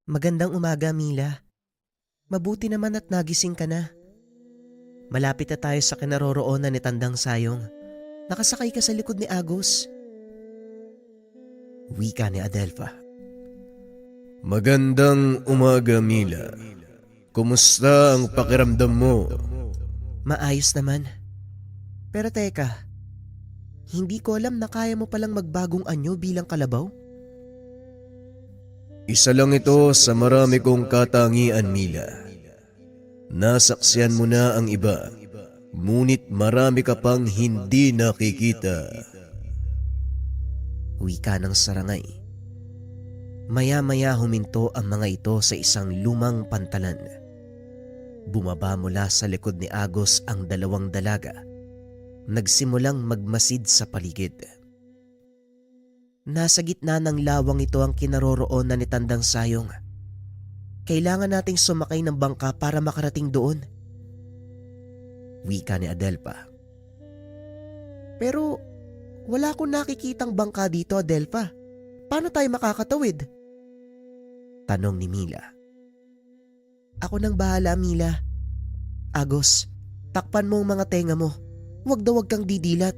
Magandang umaga, Mila. Mabuti naman at nagising ka na. Malapit na tayo sa kinaroroonan ni Tandang Sayong. Nakasakay ka sa likod ni Agos. Wika ni Adelpha. Magandang umaga, Mila. Kumusta ang pakiramdam mo? Maayos naman. Pero teka, hindi ko alam na kaya mo palang magbagong anyo bilang kalabaw? Isa lang ito sa marami kong katangian, Mila. Nasaksiyan mo na ang iba, ngunit marami ka pang hindi nakikita. Wika ng sarangay. Maya-maya huminto ang mga ito sa isang lumang pantalan. Bumaba mula sa likod ni Agos ang dalawang dalaga. Nagsimulang magmasid sa paligid. Nasa gitna ng lawang ito ang kinaroroonan ni Tandang Sayong. Kailangan nating sumakay ng bangka para makarating doon. Wika ni Adelpha. Pero wala akong nakikitang bangka dito, Adelpha. Paano tayo makakatawid? Tanong ni Mila. Ako nang bahala, Mila. Agos, takpan mo ang mga tenga mo. Huwag daw wag kang didilat.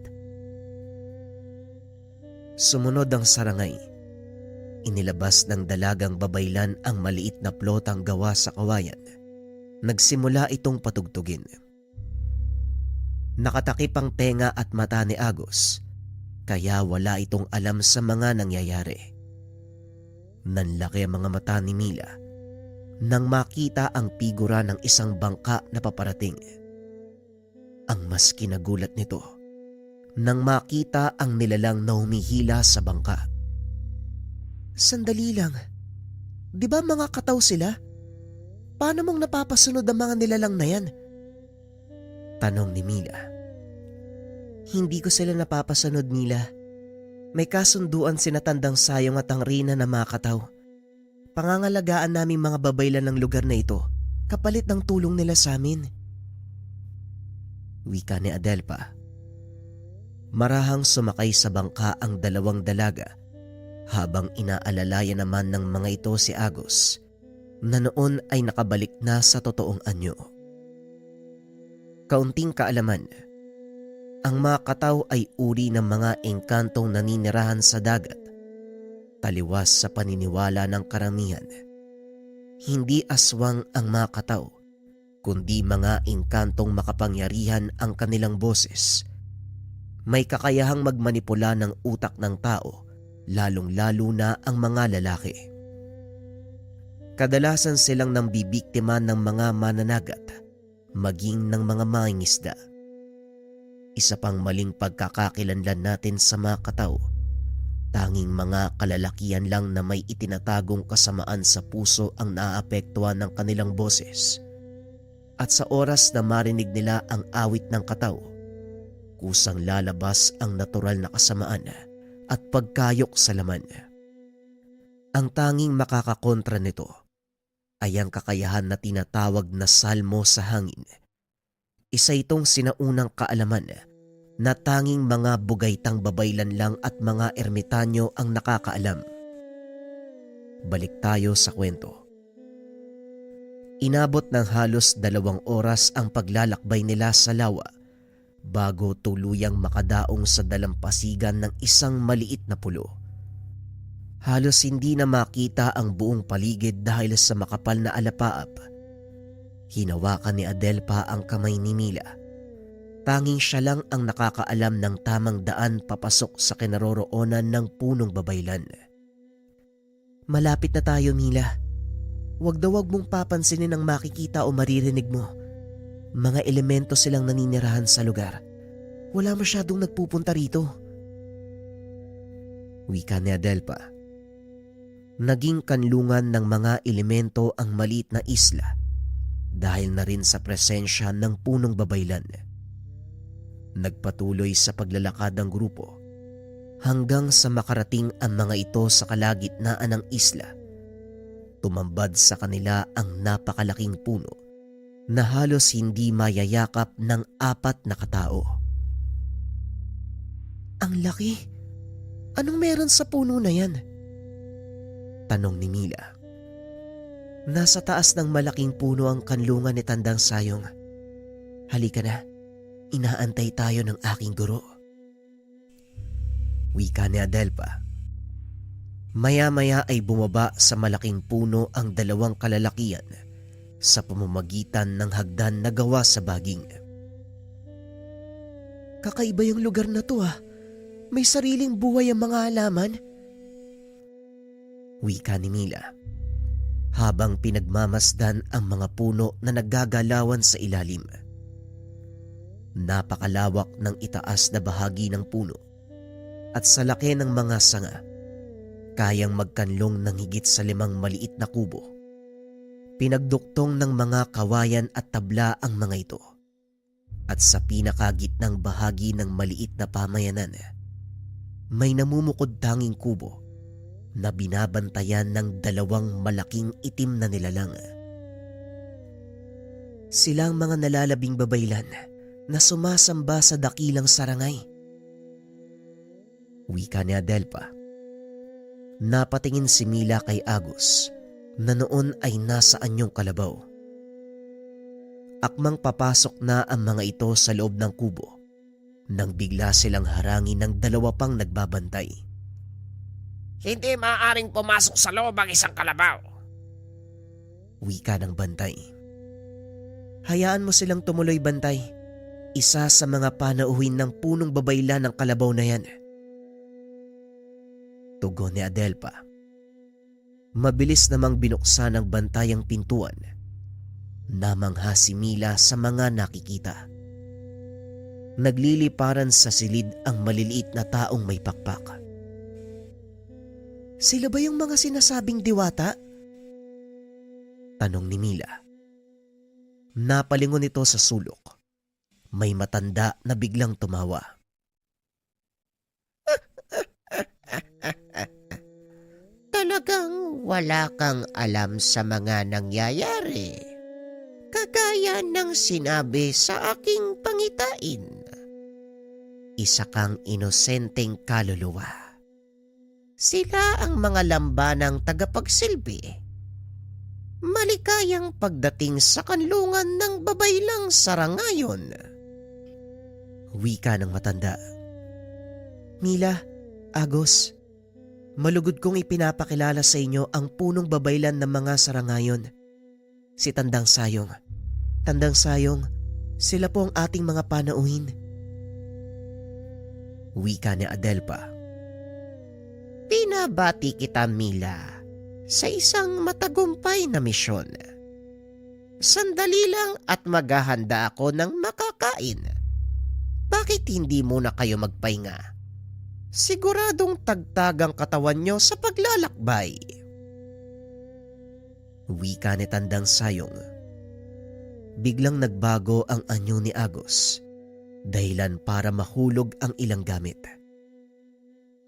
Sumunod ang sarangay. Inilabas ng dalagang babaylan ang maliit na plotang gawa sa kawayan. Nagsimula itong patugtugin. Nakatakip ang tenga at mata ni Agos, kaya wala itong alam sa mga nangyayari. Nanlaki ang mga mata ni Mila nang makita ang figura ng isang bangka na paparating. Ang mas kinagulat nito nang makita ang nilalang na humihila sa bangka. Sandali lang, di ba mga kataw sila? Paano mong napapasunod ang mga nilalang na yan? Tanong ni Mila. Hindi ko sila napapasunod, Mila. May kasunduan sina Tandang Sayong at ang Rina na mga kataw. Pangangalagaan naming mga babaylan ng lugar na ito kapalit ng tulong nila sa amin. Wika ni Adelpha. Marahang sumakay sa bangka ang dalawang dalaga habang inaalalayan naman ng mga ito si Agos na noon ay nakabalik na sa totoong anyo. Kaunting kaalaman, ang mga kataw ay uri ng mga engkantong naninirahan sa dagat, taliwas sa paniniwala ng karamihan. Hindi aswang ang mga kataw, kundi mga engkantong makapangyarihan ang kanilang boses. May kakayahang magmanipula ng utak ng tao, lalong-lalo na ang mga lalaki. Kadalasan silang nambibiktima ng mga mananagat, maging ng mga mangingisda. Isa pang maling pagkakakilanlan natin sa mga kataw, tanging mga kalalakihan lang na may itinatagong kasamaan sa puso ang naaapektuhan ng kanilang boses. At sa oras na marinig nila ang awit ng kataw, kusang lalabas ang natural na kasamaan at pagkayok sa laman. Ang tanging makakakontra nito ay ang kakayahan na tinatawag na salmo sa hangin. Isa itong sinaunang kaalaman na tanging mga bugaytang babaylan lang at mga ermitanyo ang nakakaalam. Balik tayo sa kwento. Inabot ng halos 2 oras ang paglalakbay nila sa lawa bago tuluyang makadaong sa dalampasigan ng isang maliit na pulo. Halos hindi na makita ang buong paligid dahil sa makapal na alapaap. Hinawakan ni Adelpha ang kamay ni Mila. Tanging siya lang ang nakakaalam ng tamang daan papasok sa kinaroroonan ng punong babaylan. Malapit na tayo, Mila. Huwag daw wag mong papansinin ang makikita o maririnig mo. Mga elemento silang naninirahan sa lugar. Wala masyadong nagpupunta rito. Wika ni Adelpha. Naging kanlungan ng mga elemento ang maliit na isla dahil na rin sa presensya ng punong babaylan. Nagpatuloy sa paglalakad ng grupo hanggang sa makarating ang mga ito sa kalagitnaan ng isla. Tumambad sa kanila ang napakalaking puno na halos hindi mayayakap ng 4 na katao. Ang laki! Anong meron sa puno na yan? Tanong ni Mila. Nasa taas ng malaking puno ang kanlungan ni Tandang Sayong. Halika na, inaantay tayo ng aking guro. Wika ni Adelpa. Maya-maya ay bumaba sa malaking puno ang dalawang kalalakian sa pamamagitan ng hagdan na gawa sa baging. Kakaiba yung lugar na to ah. May sariling buhay ang mga halaman. Wika ni Mila habang pinagmamasdan ang mga puno na naggagalawan sa ilalim. Napakalawak ng itaas na bahagi ng puno at sa laki ng mga sanga, kayang magkanlong ng higit sa 5 maliit na kubo. Pinagduktong ng mga kawayan at tabla ang mga ito. At sa pinakagitnang bahagi ng maliit na pamayanan, may namumukod tanging kubo na binabantayan ng 2 malaking itim na nilalang. Silang mga nalalabing babaylan na sumasamba sa dakilang sarangay. Wika ni Adelpa. Napatingin si Mila kay Agus na noon ay nasa anyong kalabaw. Akmang papasok na ang mga ito sa loob ng kubo nang bigla silang harangin ng 2 pang nagbabantay. Hindi maaaring pumasok sa loob ang isang kalabaw. Wika ng bantay. Hayaan mo silang tumuloy, bantay. Isa sa mga panauhin ng punong babaylan ng kalabaw na yan. Tugon ni Adelpa. Mabilis namang binuksan ng bantay ang pintuan. Namangha si Mila sa mga nakikita. Nagliliparan sa silid ang maliliit na taong may pakpak. Sila ba yung mga sinasabing diwata? Tanong ni Mila. Napalingon ito sa sulok. May matanda na biglang tumawa. Talagang wala kang alam sa mga nangyayari. Kagaya ng sinabi sa aking pangitain. Isa kang inosenteng kaluluwa. Sila ang mga lambanang tagapagsilbi. Malikayang pagdating sa kanlungan ng babaylang sarangayon. Wika ng matanda. Mila, Agos, malugod kong ipinapakilala sa inyo ang punong babaylan ng mga sarangayon. Si Tandang Sayong. Tandang Sayong, sila po ang ating mga panauhin. Wika ni Adelpa. Pinabati kita, Mila, sa isang matagumpay na misyon. Sandali lang at maghahanda ako ng makakain. Bakit hindi muna kayo magpahinga? Siguradong tagtag ang katawan nyo sa paglalakbay. Wika ni Tandang Sayong. Biglang nagbago ang anyo ni Agos, dahilan para mahulog ang ilang gamit.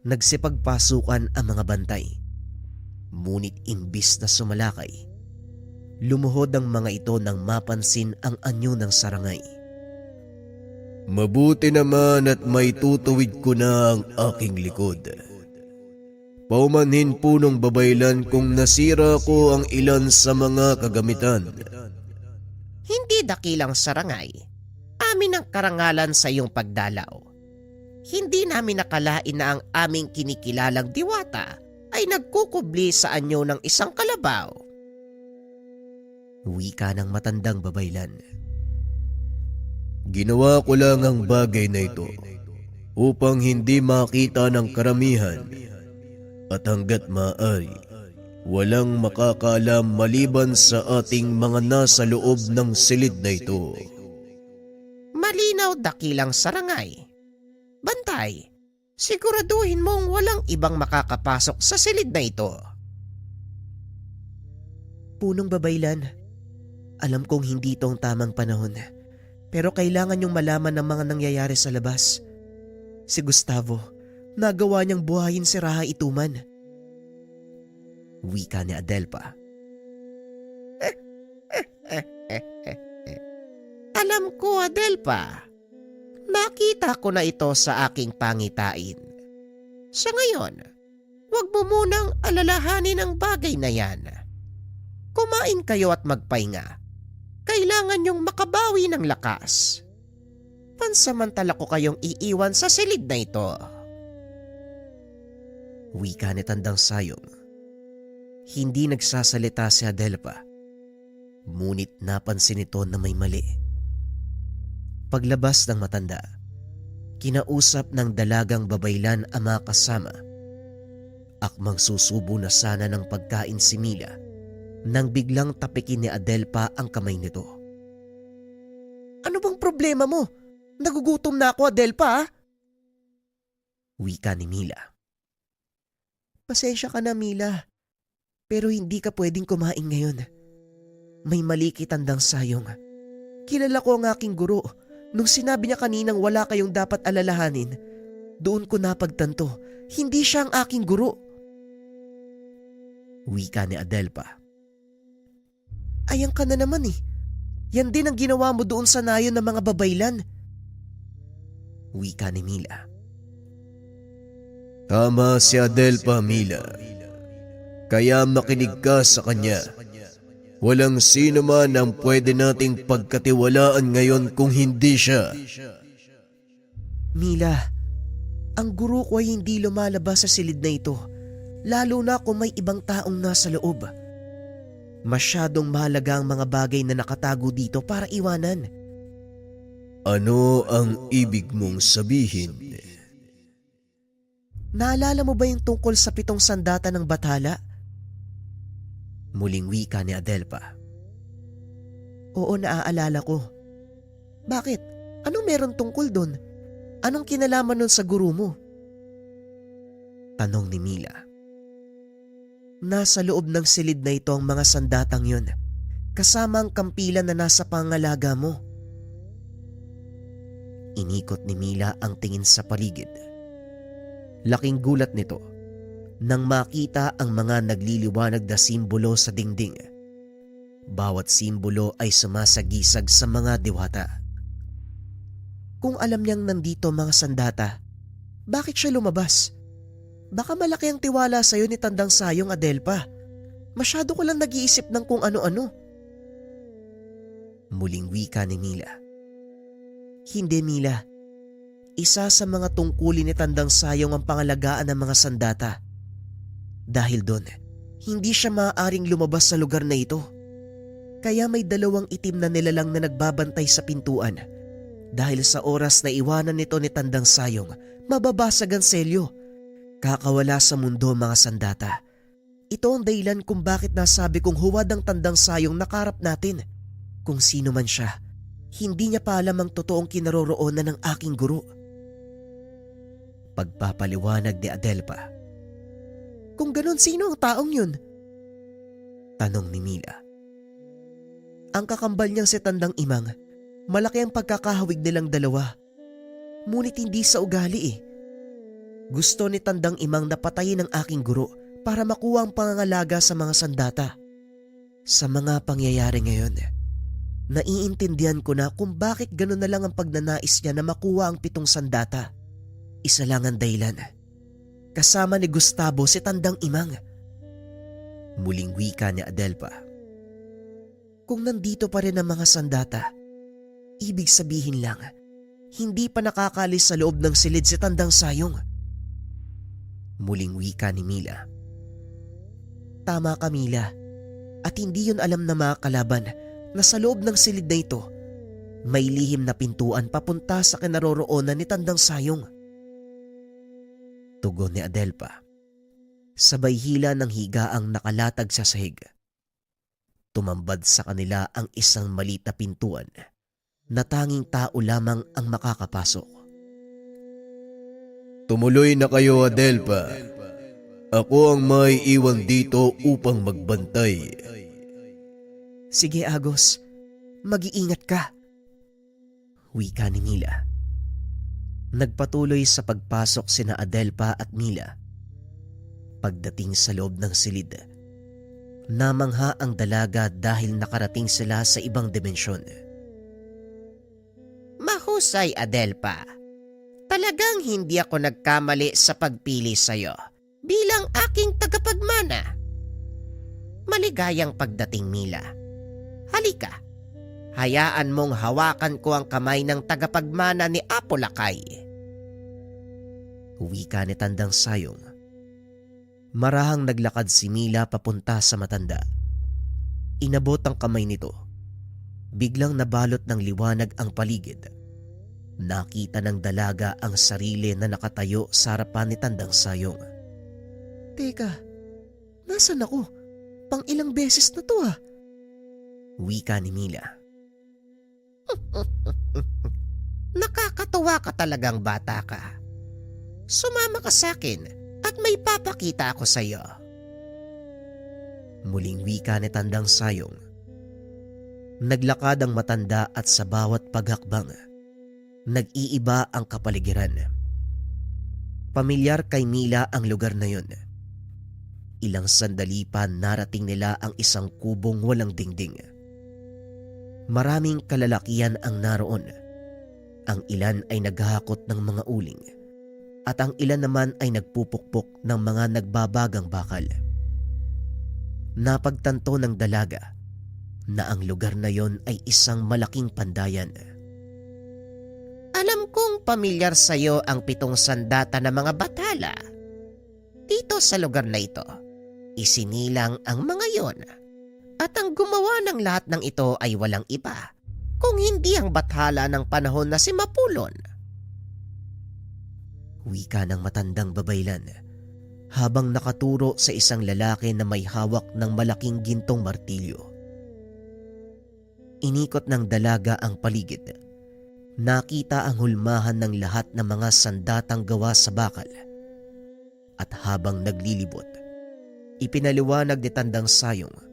Nagsipagpasukan ang mga bantay. Ngunit imbis na sumalakay, lumuhod ang mga ito nang mapansin ang anyo ng sarangay. Mabuti naman at may tutuwid ko na ang aking likod. Paumanhin punong babaylan kung nasira ko ang ilan sa mga kagamitan. Hindi dakilang sarangay. Amin ang karangalan sa iyong pagdalaw. Hindi namin nakalain na ang aming kinikilalang diwata ay nagkukubli sa anyo ng isang kalabaw. Wika ng matandang babaylan. Ginawa ko lang ang bagay na ito upang hindi makita ng karamihan at hanggat maaari walang makakaalam maliban sa ating mga nasa loob ng silid na ito. Malinaw dakilang sarangay. Bantay, siguraduhin mong walang ibang makakapasok sa silid na ito. Punong babaylan, alam kong hindi ito ang tamang panahon, pero kailangan niyong malaman ng mga nangyayari sa labas. Si Gustavo, nagawa niyang buhayin si Raha Ituman. Wika ni Adelpa. Alam ko, Adelpa. Nakita ko na ito sa aking pangitain. Sa ngayon, huwag mo munang alalahanin ang bagay na yan. Kumain kayo at magpahinga. Kailangan niyong makabawi ng lakas. Pansamantala ko kayong iiwan sa silid na ito. Wika ni Tandang Sayong. Hindi nagsasalita si Adelpa. Ngunit napansin nito na may mali. Paglabas ng matanda, kinausap ng dalagang babaylan ang mga kasama. Akmang susubo na sana ng pagkain si Mila nang biglang tapikin ni Adelpa ang kamay nito. Ano bang problema mo? Nagugutom na ako, Adelpa. Wika ni Mila. Pasensya ka na, Mila. Pero hindi ka pwedeng kumain ngayon. May mali kay Tandang Sayong. Kilala ko ang aking guro. Nung sinabi niya kaninang wala kayong dapat alalahanin, doon ko napagtanto, hindi siya ang aking guro. Wika ni Adelpa. Ayan ka na naman eh. Yan din ang ginawa mo doon sa nayon ng mga babaylan. Wika ni Mila. Tama si Adelpa, Mila. Kaya makinig ka sa kanya. Walang sino man ang pwede nating pagkatiwalaan ngayon kung hindi siya. Mila, ang guro ko ay hindi lumalabas sa silid na ito, lalo na kung may ibang taong nasa loob. Masyadong mahalaga ang mga bagay na nakatago dito para iwanan. Ano ang ibig mong sabihin? Naalala mo ba yung tungkol sa 7 sandata ng Bathala? Muling wika ni Adelpa. Oo, naaalala ko. Bakit? Anong meron tungkol doon? Anong kinalaman nun sa guro mo? Tanong ni Mila. Nasa loob ng silid na ito ang mga sandatang yun, kasama ang kampilan na nasa pangalaga mo. Inikot ni Mila ang tingin sa paligid. Laking gulat nito nang makita ang mga nagliliwanag na simbolo sa dingding. Bawat simbolo ay sumasagisag sa mga diwata. Kung alam niyang nandito mga sandata, bakit siya lumabas? Baka malaki ang tiwala sa'yo ni Tandang Sayong, Adelpa. Masyado ko lang nag-iisip ng kung ano-ano. Muling wika ni Mila. Hindi, Mila. Isa sa mga tungkulin ni Tandang Sayong ang pangalagaan ng mga sandata. Dahil doon, hindi siya maaaring lumabas sa lugar na ito. Kaya may 2 itim na nilalang na nagbabantay sa pintuan. Dahil sa oras na iwanan nito ni Tandang Sayong, mababasag ang selyo. Kakawala sa mundo mga sandata. Ito ang dahilan kung bakit nasabi kong huwad ang Tandang Sayong nakarap natin. Kung sino man siya, hindi niya pa alam ang totoong kinaroroonan ng aking guro. Pagpapaliwanag ni Adelpa. Kung ganun, sino ang taong yun? Tanong ni Mila. Ang kakambal niyang si Tandang Imang, malaki ang pagkakahawig nilang dalawa. Ngunit hindi sa ugali eh. Gusto ni Tandang Imang na patayin ang aking guro para makuha ang pangangalaga sa mga sandata. Sa mga pangyayari ngayon, naiintindihan ko na kung bakit gano'n na lang ang pagnanais niya na makuha ang 7 sandata. Isa lang ang dahilan. Kasama ni Gustavo si Tandang Imang. Muling wika ni Adelpa. Kung nandito pa rin ang mga sandata, ibig sabihin lang, hindi pa nakakalis sa loob ng silid si Tandang Sayong. Muling wika ni Mila. Tama ka, Mila. At hindi yun alam na mga kalaban na sa loob ng silid na ito, may lihim na pintuan papunta sa kinaroroonan ni Tandang Sayong. Tugon ni Adelpa. Sabay hila ng higaang nakalatag sa sahig. Tumambad sa kanila ang isang maliit na pintuan na tanging tao lamang ang makakapasok. Tumuloy na kayo, Adelpa. Ako ang may iwan dito upang magbantay. Sige, Agos. Mag-iingat ka. Wika ni Mila. Nagpatuloy sa pagpasok sina Adelpa at Mila. Pagdating sa loob ng silid, namangha ang dalaga dahil nakarating sila sa ibang dimensyon. Mahusay, Adelpa. Talagang hindi ako nagkamali sa pagpili sa'yo bilang aking tagapagmana. Maligayang pagdating, Mila. Halika, hayaan mong hawakan ko ang kamay ng tagapagmana ni Apolakay. Wika ni Tandang Sayong. Marahang naglakad si Mila papunta sa matanda. Inabot ang kamay nito. Biglang nabalot ng liwanag ang paligid. Nakita ng dalaga ang sarili na nakatayo sa harapan ni Tandang Sayong. Teka, nasan ako? Pang ilang beses na to Wika ni Mila. Nakakatuwa ka talagang bata ka. Sumama ka sa akin at may papakita ako sa iyo. Muling wika ni Tandang Sayong. Naglakad ang matanda at sa bawat paghakbang, nag-iiba ang kapaligiran. Pamilyar kay Mila ang lugar na yun. Ilang sandali pa narating nila ang isang kubong walang dingding. Maraming kalalakihan ang naroon. Ang ilan ay naghahakot ng mga uling at ang ilan naman ay nagpupukpok ng mga nagbabagang bakal. Napagtanto ng dalaga na ang lugar na yon ay isang malaking pandayan. Alam kong pamilyar sa iyo ang 7 sandata ng mga bathala. Dito sa lugar na ito, isinilang ang mga yon. At ang gumawa ng lahat ng ito ay walang iba kung hindi ang bathala ng panahon na si Mapulon. Wika ng matandang babaylan habang nakaturo sa isang lalaki na may hawak ng malaking gintong martilyo. Inikot ng dalaga ang paligid. Nakita ang hulmahan ng lahat ng mga sandatang gawa sa bakal. At habang naglilibot, ipinaliwanag ni Tandang Sayong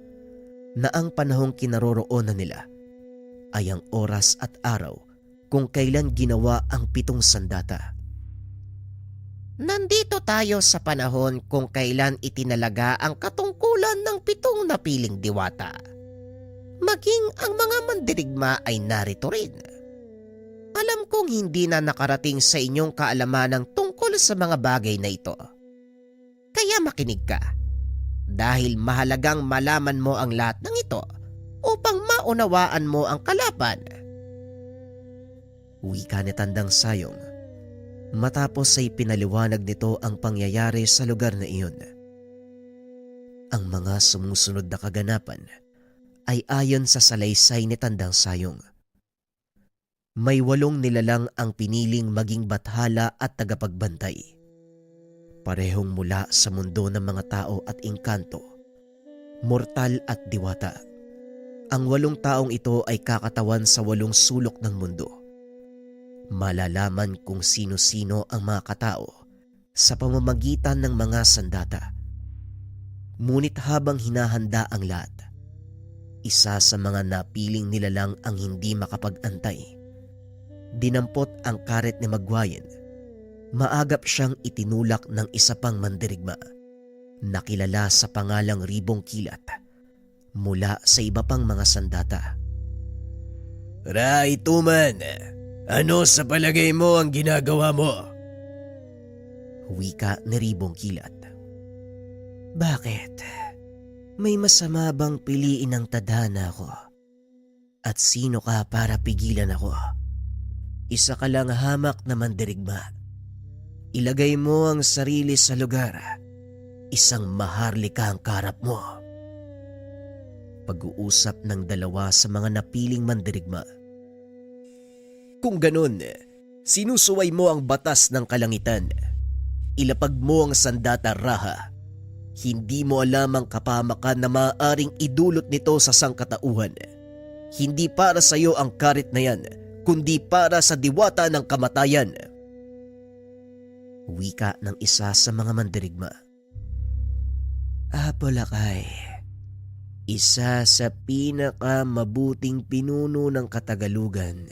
na ang panahong kinaroroonan nila ay ang oras at araw kung kailan ginawa ang 7 sandata. Nandito tayo sa panahon kung kailan itinalaga ang katungkulan ng 7 napiling diwata. Maging ang mga mandirigma ay narito rin. Alam kong hindi na nakarating sa inyong kaalaman ang tungkol sa mga bagay na ito. Kaya makinig ka. Dahil mahalagang malaman mo ang lahat ng ito upang maunawaan mo ang kalaban. Wika ni Tandang Sayong matapos ay pinaliwanag nito ang pangyayari sa lugar na iyon. Ang mga sumusunod na kaganapan ay ayon sa salaysay ni Tandang Sayong. May 8 nilalang ang piniling maging bathala at tagapagbantay. Parehong mula sa mundo ng mga tao at engkanto, mortal at diwata. Ang 8 taong ito ay kakatawan sa 8 sulok ng mundo. Malalaman kung sino-sino ang mga katao sa pamamagitan ng mga sandata. Ngunit habang hinahanda ang lahat, isa sa mga napiling nilalang ang hindi makapag-antay. Dinampot ang karet ni Magwayen. Maagap siyang itinulak ng isa pang mandirigma na kilala sa pangalang Ribong Kilat mula sa iba pang mga sandata. Ray Tuman, ano sa palagay mo ang ginagawa mo? Wika ni Ribong Kilat. Bakit? May masama bang piliin ang tadhana ko? At sino ka para pigilan ako? Isa ka lang hamak na mandirigma. Ilagay mo ang sarili sa lugar. Isang maharlika ang karap mo. Pag-uusap ng dalawa sa mga napiling mandirigma. Kung ganun, sinusuway mo ang batas ng kalangitan. Ilapag mo ang sandata raha. Hindi mo alam ang kapamakan na maaaring idulot nito sa sangkatauhan. Hindi para sa iyo ang karit na yan, kundi para sa diwata ng kamatayan. Wika ng isa sa mga mandirigma. Apolakay, isa sa pinakamabuting pinuno ng Katagalugan.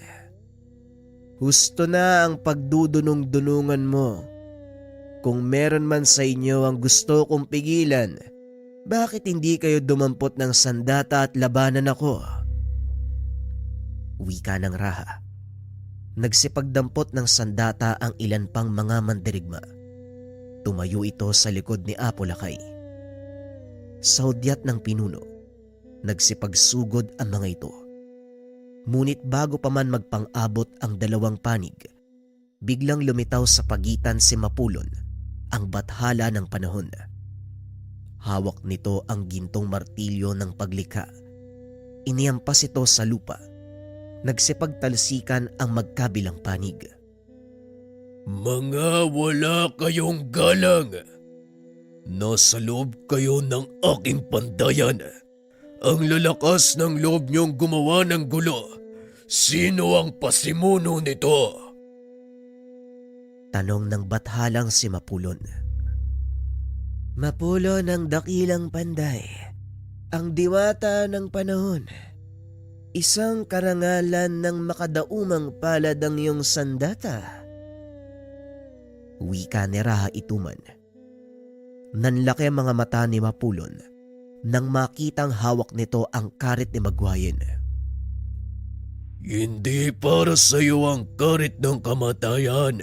Husto na ang pagdudunong-dunungan mo. Kung meron man sa inyo ang gusto kong pigilan, bakit hindi kayo dumampot ng sandata at labanan ako? Wika ng raha. Nagsipagdampot ng sandata ang ilan pang mga mandirigma. Tumayo ito sa likod ni Apolakay. Sa hudyat ng pinuno, nagsipagsugod ang mga ito. Ngunit bago pa man magpang-abot ang dalawang panig, biglang lumitaw sa pagitan si Mapulon, ang bathala ng panahon. Hawak nito ang gintong martilyo ng paglikha. Iniampas ito sa lupa. Nagsipagtalsikan ang magkabilang panig. Mga wala kayong galang! Nasa loob kayo ng aking pandayan. Ang lalakas ng loob niyong gumawa ng gulo. Sino ang pasimuno nito? Tanong ng bathalang si Mapulon. Mapulon ng dakilang panday, ang diwata ng panahon. Isang karangalan ng makadaumang palad ang iyong sandata. Wika ni Raha Ituman. Nanlaki ang mga mata ni Mapulon nang makitang hawak nito ang karit ni Magwayen. Hindi para sa iyo ang karit ng kamatayan.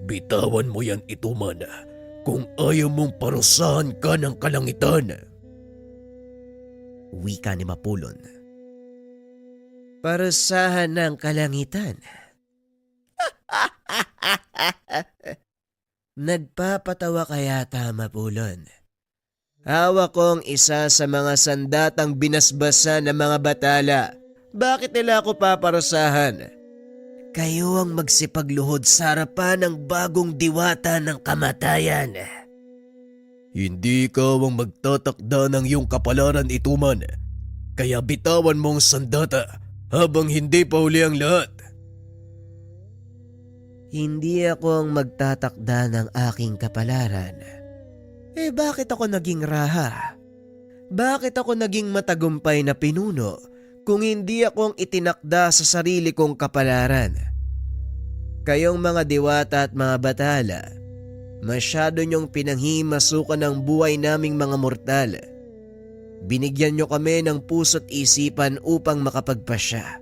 Bitawan mo yan, Ituman, kung ayaw mong parusahan ka ng kalangitan. Wika ni Mapulon. Parusahan ng kalangitan. Nagpapatawa ka yata, Mapulon. Hawak kong isa sa mga sandatang binasbasa ng mga batala. Bakit nila ako paparusahan? Kayo ang magsipagluhod sa harapan ng bagong diwata ng kamatayan. Hindi ikaw ang magtatakda ng iyong kapalaran, Ituman. Kaya bitawan mo ang sandata habang hindi pa huli ang lahat. Hindi ako ang magtatakda ng aking kapalaran. Bakit ako naging raha? Bakit ako naging matagumpay na pinuno kung hindi akong itinakda sa sarili kong kapalaran? Kayong mga diwata at mga batala, masyado niyong pinanghimasukan ng buhay naming mga mortal. Binigyan niyo kami ng puso't isipan upang makapagpasya.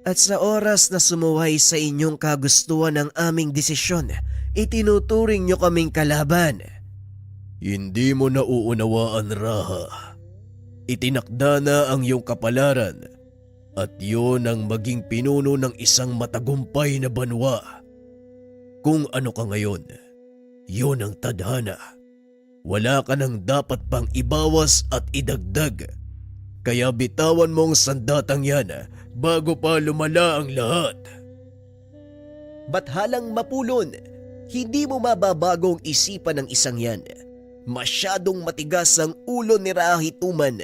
At sa oras na sumuway sa inyong kagustuhan ng aming desisyon, itinuturing niyo kaming kalaban. Hindi mo nauunawaan, Raha. Itinakda na ang iyong kapalaran at yun ang maging pinuno ng isang matagumpay na banwa. Kung ano ka ngayon, yun ang tadhana. Wala ka nang dapat pang ibawas at idagdag. Kaya bitawan mong sandatang yan bago pa lumala ang lahat. Bathalang Mapulon, hindi mo mababagong isipan ng isang yan. Masyadong matigas ang ulo ni Raha Ituman.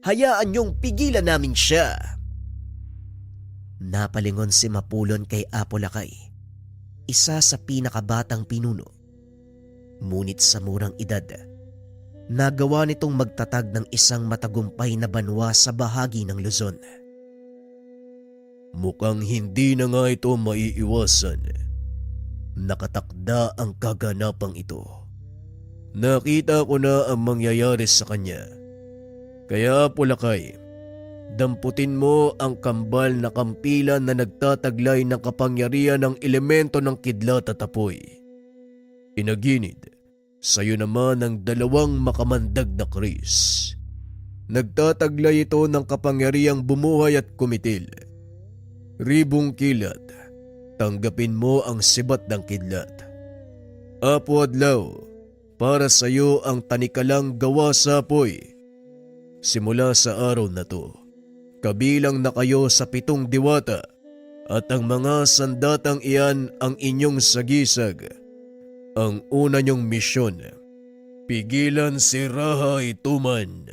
Hayaan niyong pigilan namin siya. Napalingon si Mapulon kay Apo Lakay, isa sa pinakabatang pinuno. Ngunit sa murang edad, nagawa nitong magtatag ng isang matagumpay na banwa sa bahagi ng Luzon. Mukhang hindi na nga ito maiiwasan. Nakatakda ang kaganapang ito. Nakita ko na ang mangyayari sa kanya. Kaya Apo Lakay, damputin mo ang kambal na kampilan na nagtataglay ng kapangyarihan ng elemento ng kidlat at apoy. Inaginid, sayo naman ang dalawang makamandag na kris. Nagtataglay ito ng kapangyarihang bumuhay at kumitil. Ribong kilat, tanggapin mo ang sibat ng kidlat. Apo Adlaw, para sa iyo ang tanikalang gawa sa apoy. Simula sa araw na to, kabilang na kayo sa 7 diwata at ang mga sandatang iyan ang inyong sagisag. Ang una niyong misyon, pigilan si Raha Ituman.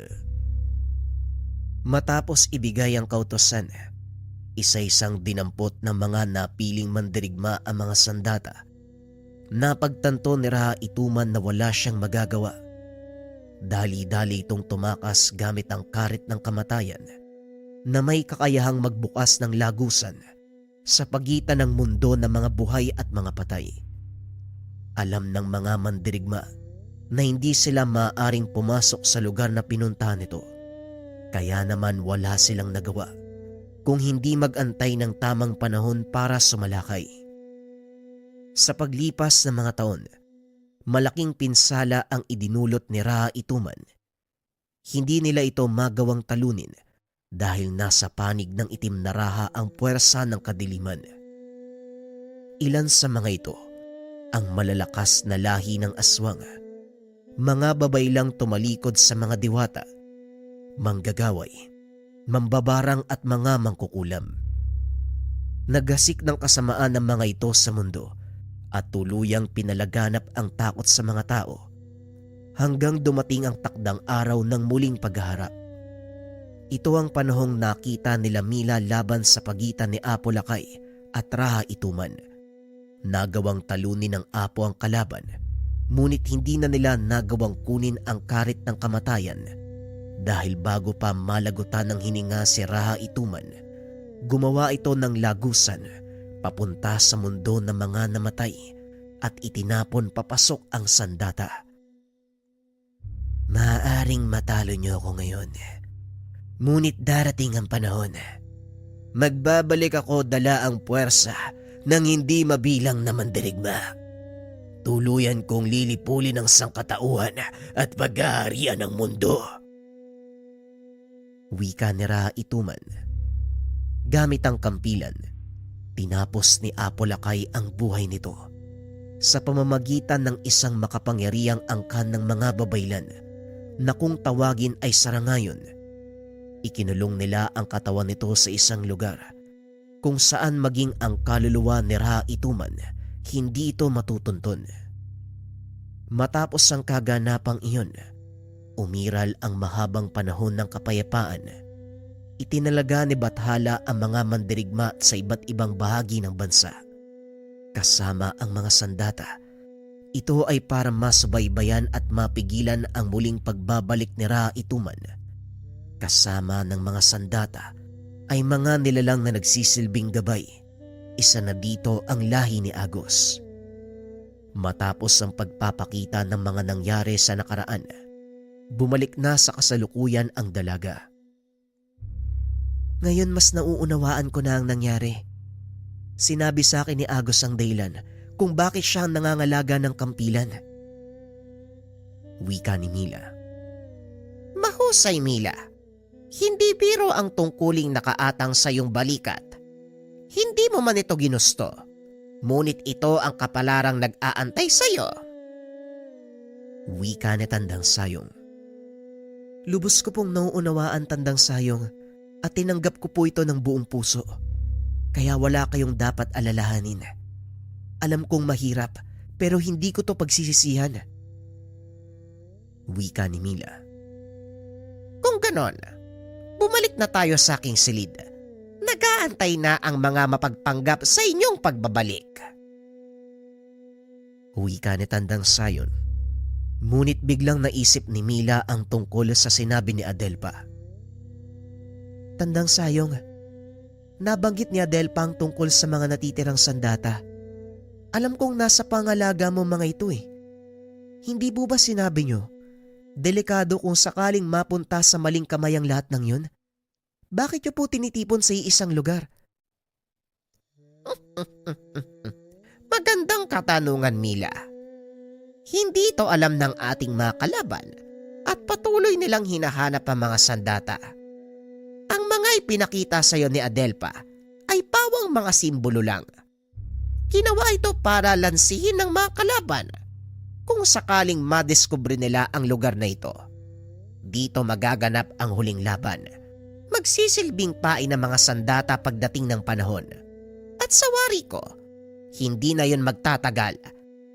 Matapos ibigay ang kautosan, isa-isang dinampot ng mga napiling mandirigma ang mga sandata. Napagtanto ni Raha Ituman na wala siyang magagawa. Dali-dali itong tumakas gamit ang karit ng kamatayan na may kakayahang magbukas ng lagusan sa pagitan ng mundo ng mga buhay at mga patay. Alam ng mga mandirigma na hindi sila maaaring pumasok sa lugar na pinuntahan nito. Kaya naman wala silang nagawa kung hindi mag-antay ng tamang panahon para sumalakay. Sa paglipas ng mga taon, malaking pinsala ang idinulot ni Raha Ituman. Hindi nila ito magawang talunin dahil nasa panig ng itim na raha ang puwersa ng kadiliman. Ilan sa mga ito ang malalakas na lahi ng aswang. Mga babay lang tumalikod sa mga diwata, manggagaway, mambabarang at mga mangkukulam. Nagasik ng kasamaan ng mga ito sa mundo at tuluyang pinalaganap ang takot sa mga tao hanggang dumating ang takdang araw ng muling paghaharap. Ito ang panahong nakita nila Mila laban sa pagitan ni Apo Lakay at Raha Ituman. Nagawang talunin ng Apo ang kalaban, ngunit hindi na nila nagawang kunin ang karit ng kamatayan dahil bago pa malagutan ng hininga si Raha Ituman, gumawa ito ng lagusan papunta sa mundo ng mga namatay at itinapon papasok ang sandata. Maaaring matalo niyo ako ngayon, ngunit darating ang panahon. Magbabalik ako dala ang puwersa ng hindi mabilang na mandirigma. Tuluyan kong lilipulin ang sangkatauhan at pag-aarian ng mundo. Wika ni Raha Ituman. Gamit ang kampilan, tinapos ni Apo Lakay ang buhay nito sa pamamagitan ng isang makapangyarihang angkan ng mga babaylan na kung tawagin ay sarangayon. Ikinulong nila ang katawan nito sa isang lugar kung saan maging ang kaluluwa ni Raha Ituman hindi ito matutunton. Matapos ang kaganapang iyon, umiral ang mahabang panahon ng kapayapaan. Itinalaga ni Bathala ang mga mandirigma sa iba't ibang bahagi ng bansa. Kasama ang mga sandata, ito ay para masubaybayan at mapigilan ang muling pagbabalik ni Raha Ituman. Kasama ng mga sandata ay mga nilalang na nagsisilbing gabay. Isa na dito ang lahi ni Agos. Matapos ang pagpapakita ng mga nangyari sa nakaraan, bumalik na sa kasalukuyan ang dalaga. Ngayon mas nauunawaan ko na ang nangyari. Sinabi sa akin ni Agos ang dahilan kung bakit siya ang nangangalaga ng kampilan. Wika ni Mila. Mahusay, Mila. Hindi biro ang tungkuling nakaatang sa iyong balikat. Hindi mo man ito ginusto, ngunit ito ang kapalarang nag-aantay sa iyo. Wika ni Tandang Sayong. Lubos ko pong nauunawaan, Tandang Sayong, at tinanggap ko po ito ng buong puso. Kaya wala kayong dapat alalahanin. Alam kong mahirap, pero hindi ko to pagsisisihan. Wika ni Mila. Kung ganon, bumalik na tayo sa aking silid. Nag-aantay na ang mga mapagpanggap sa inyong pagbabalik. Wika ni Tandang Sayon. Ngunit biglang naisip ni Mila ang tungkol sa sinabi ni Adelpa. Tandang Sayong, nabanggit ni Adelpa ang tungkol sa mga natitirang sandata. Alam kong nasa pangalaga mo mga ito eh. Hindi po ba sinabi nyo, delikado kung sakaling mapunta sa maling kamay ang lahat ng yun? Bakit nyo po tinitipon sa iisang lugar? Magandang katanungan, Mila. Hindi ito alam ng ating mga kalaban at patuloy nilang hinahanap ang mga sandata. Ang mga ipinakita sa iyo ni Adelpa ay pawang mga simbolo lang. Ginawa ito para lansihin ng mga kalaban kung sakaling madiskubre nila ang lugar na ito. Dito magaganap ang huling laban. Magsisilbing pain ng mga sandata pagdating ng panahon. At sa wari ko, hindi na yon magtatagal,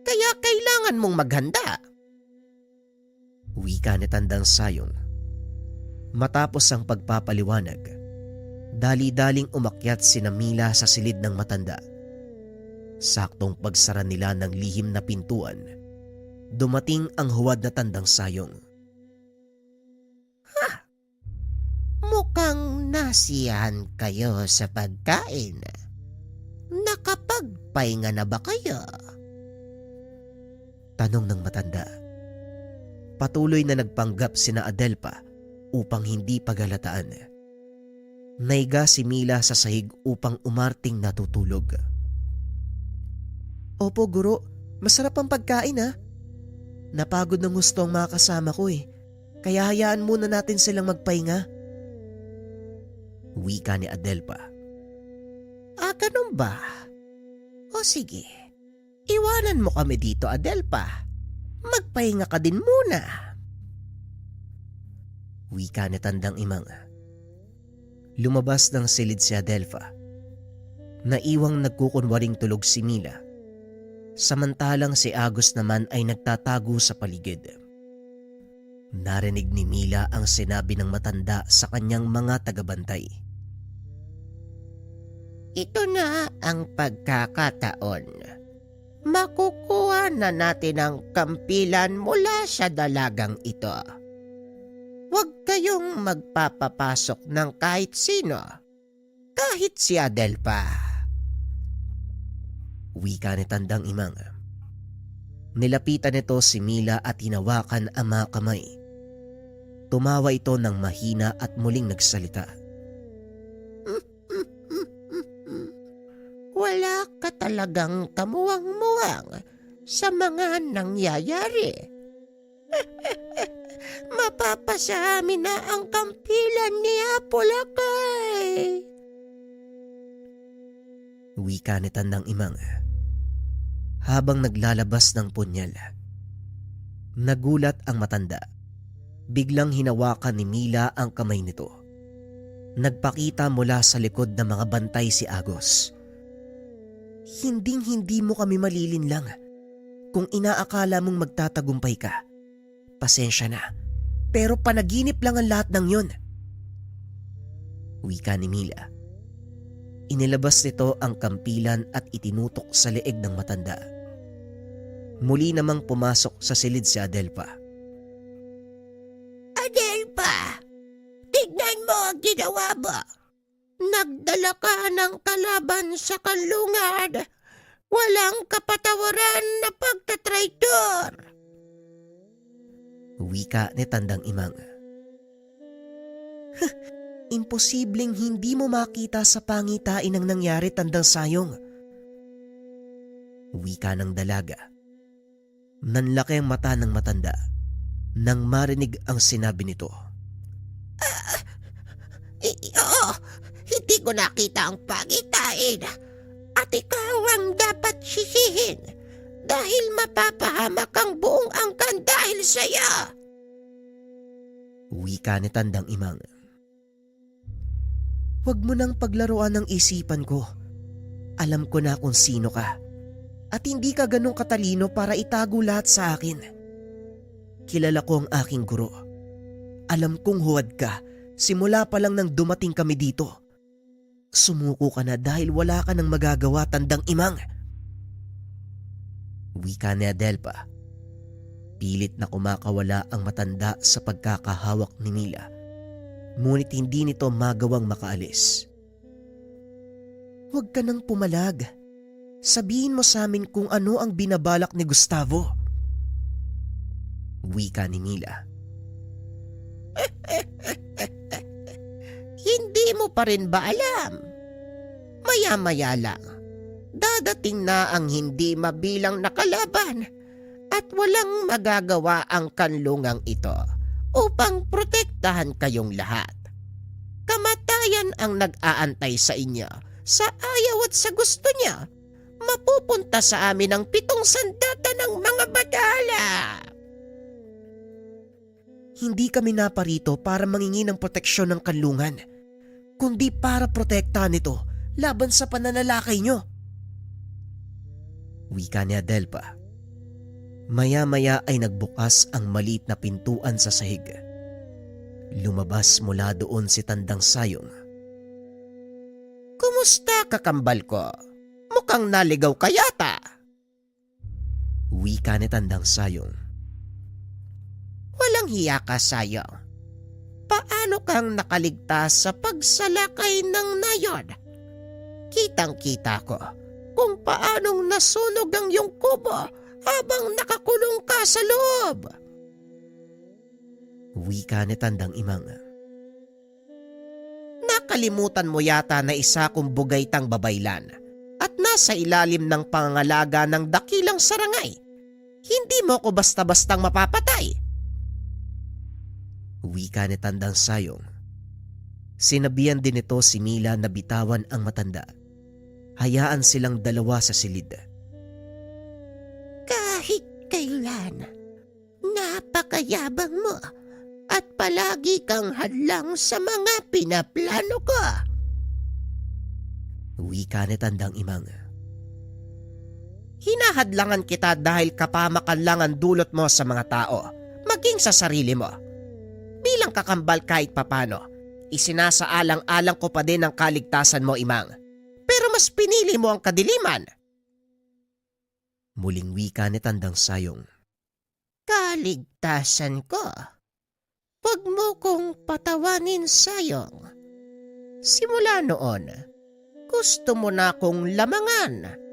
kaya kailangan mong maghanda. Wika ni Tandang Sayong. Matapos ang pagpapaliwanag, dali-daling umakyat sina Mila sa silid ng matanda. Saktong pagsara nila ng lihim na pintuan, dumating ang huwad na Tandang Sayong. Mukhang nasiyahan kayo sa pagkain. Nakapagpahinga na ba kayo? Tanong ng matanda. Patuloy na nagpanggap sina Adelpa upang hindi paghalataan. Naiga si Mila sa sahig upang umarting natutulog. Opo, Guro. Masarap ang pagkain ha. Napagod ng gusto ang mga kasama ko eh. Kaya hayaan muna natin silang magpahinga. Wika ni Adelpa. Ganun ba? O sige, iwanan mo kami dito, Adelpa. Magpahinga ka din muna. Wika ni Tandang Imang. Lumabas ng silid si Adelpa. Naiwang nagkukunwaring tulog si Mila. Samantalang si Agus naman ay nagtatago sa paligid. Narinig ni Mila ang sinabi ng matanda sa kanyang mga tagabantay. Ito na ang pagkakataon. Makukuha na natin ang kampilan mula sa dalagang ito. Huwag kayong magpapapasok ng kahit sino. Kahit si Adelpa. Wika ni Tandang Imang. Nilapitan nito si Mila at hinawakan ang mga kamay. Tumawa ito ng mahina at muling nagsalita. Wala ka talagang kamuwang-muwang sa mga nangyayari. Mapapasaamin na ang kampilan ni Apolakay. Wika ni Tandang Imang. Habang naglalabas ng punyal. Nagulat ang matanda. Biglang hinawakan ni Mila ang kamay nito. Nagpakita mula sa likod ng mga bantay si Agos. Hinding-hindi mo kami malilinlang. Kung inaakala mong magtatagumpay ka, pasensya na. Pero panaginip lang ang lahat ng yun. Wika ni Mila. Inilabas nito ang kampilan at itinutok sa leeg ng matanda. Muli namang pumasok sa silid si Adelpa. Adelpa, tignan mo ang ginawa mo. Nagdala ka ng kalaban sa kanlungan. Walang kapatawaran na pagtatraitor. Wika ni Tandang Imang. Imposibleng hindi mo makita sa pangitain ang nangyari, Tandang Sayong. Wika ng dalaga. Nanlaki ang mata ng matanda nang marinig ang sinabi nito. Oo, hindi ko nakita ang pangitain. At ikaw ang dapat sisihin dahil mapapahamak ang buong angkan dahil sa'yo. Wika ni Tandang Imang. Huwag mo nang paglaruan ng isipan ko. Alam ko na kung sino ka. At hindi ka ganong katalino para itago lahat sa akin. Kilala ko ang aking guro. Alam kong huwad ka simula pa lang nang dumating kami dito. Sumuko ka na dahil wala ka nang magagawa, Tandang Imang. Wika ni Adelpa. Pilit na kumakawala ang matanda sa pagkakahawak ni Mila. Ngunit hindi nito magawang makaalis. Huwag ka nang pumalag. Sabihin mo sa amin kung ano ang binabalak ni Gustavo. Wika ni Mila. Hindi mo pa rin ba alam? Maya-maya lang, dadating na ang hindi mabilang na kalaban at walang magagawa ang kanlungang ito upang protektahan kayong lahat. Kamatayan ang nag-aantay sa inyo sa ayaw at sa gusto niya. Mapupunta sa amin ang 7 sandata ng mga badala. Hindi kami naparito para mangingi ng proteksyon ng kanlungan, kundi para protektahan ito laban sa pananalakay nyo. Wika ni Adelpa. Maya-maya ay nagbukas ang maliit na pintuan sa sahig. Lumabas mula doon si Tandang Sayong. Kumusta, kakambal ko? Mukhang naligaw ka yata. Wika ni Tandang Sayong. Walang hiya ka, Sayong. Paano kang nakaligtas sa pagsalakay ng nayon? Kitang-kita ko kung paanong nasunog ang iyong kubo habang nakakulong ka sa loob. Wika ni Tandang Imang. Nakalimutan mo yata na isa kong bugaytang babaylan at nasa ilalim ng pangangalaga ng dakilang sarangay. Hindi mo ko basta-bastang mapapatay. Wika ni Tandang Sayong. Sinabihan din ito si Mila na bitawan ang matanda. Hayaan silang dalawa sa silid. Kahit kailan, napakayabang mo at palagi kang hadlang sa mga pinaplano ko. Wika ni Tandang Imang. Hinahadlangan kita dahil kapamakan lang ang dulot mo sa mga tao, maging sa sarili mo. Bilang kakambal kahit papano, isinasaalang-alang ko pa din ang kaligtasan mo, Imang. Pero mas pinili mo ang kadiliman. Muling wika ni Tandang Sayong. Kaligtasan ko? Huwag mo kong patawanin, Sayong. Simula noon, gusto mo na akong lamangan.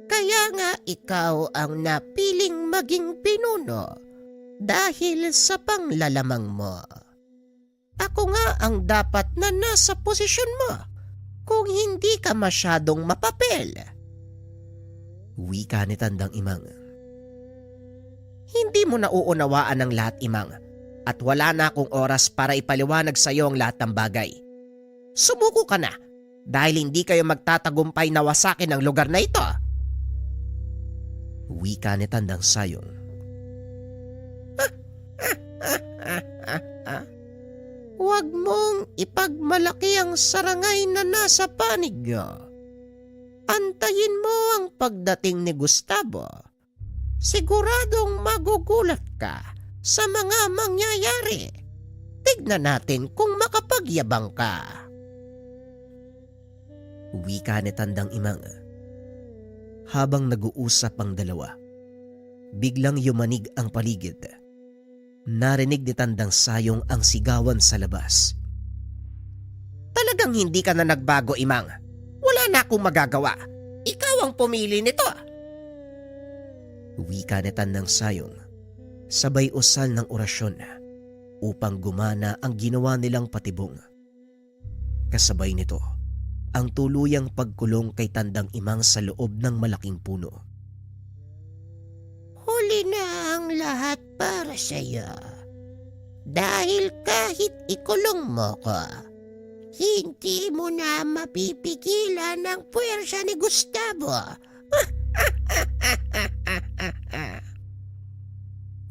Kaya nga ikaw ang napiling maging pinuno dahil sa panglalamang mo. Ako nga ang dapat na nasa posisyon mo kung hindi ka masyadong mapapel. Wika ni Tandang Imang. Hindi mo nauunawaan ang lahat, Imang, at wala na akong oras para ipaliwanag sa iyo ang lahat ng bagay. Sumuko ka na dahil hindi kayo magtatagumpay na wasakin ang lugar na ito. Wika ni Tandang Sayong. Huwag mong ipagmalaki ang sarangay na nasa panig niyo. Antayin mo ang pagdating ni Gustavo. Siguradong magugulat ka sa mga mangyayari. Tignan natin kung makapagyabang ka. Wika ni Tandang Imang. Habang nag-uusap ang dalawa, biglang yumanig ang paligid. Narinig ni Tandang Sayong ang sigawan sa labas. Talagang hindi ka na nagbago, Imang. Wala na akong magagawa. Ikaw ang pumili nito. Wika ni Tandang Sayong, sabay usal ng orasyon upang gumana ang ginawa nilang patibong. Kasabay nito, ang tuluyang pagkulong kay Tandang Imang sa loob ng malaking puno. Huli na ang lahat para sa iyo. Dahil kahit ikulong mo ko, hindi mo na mapipigilan ang puwersa ni Gustavo.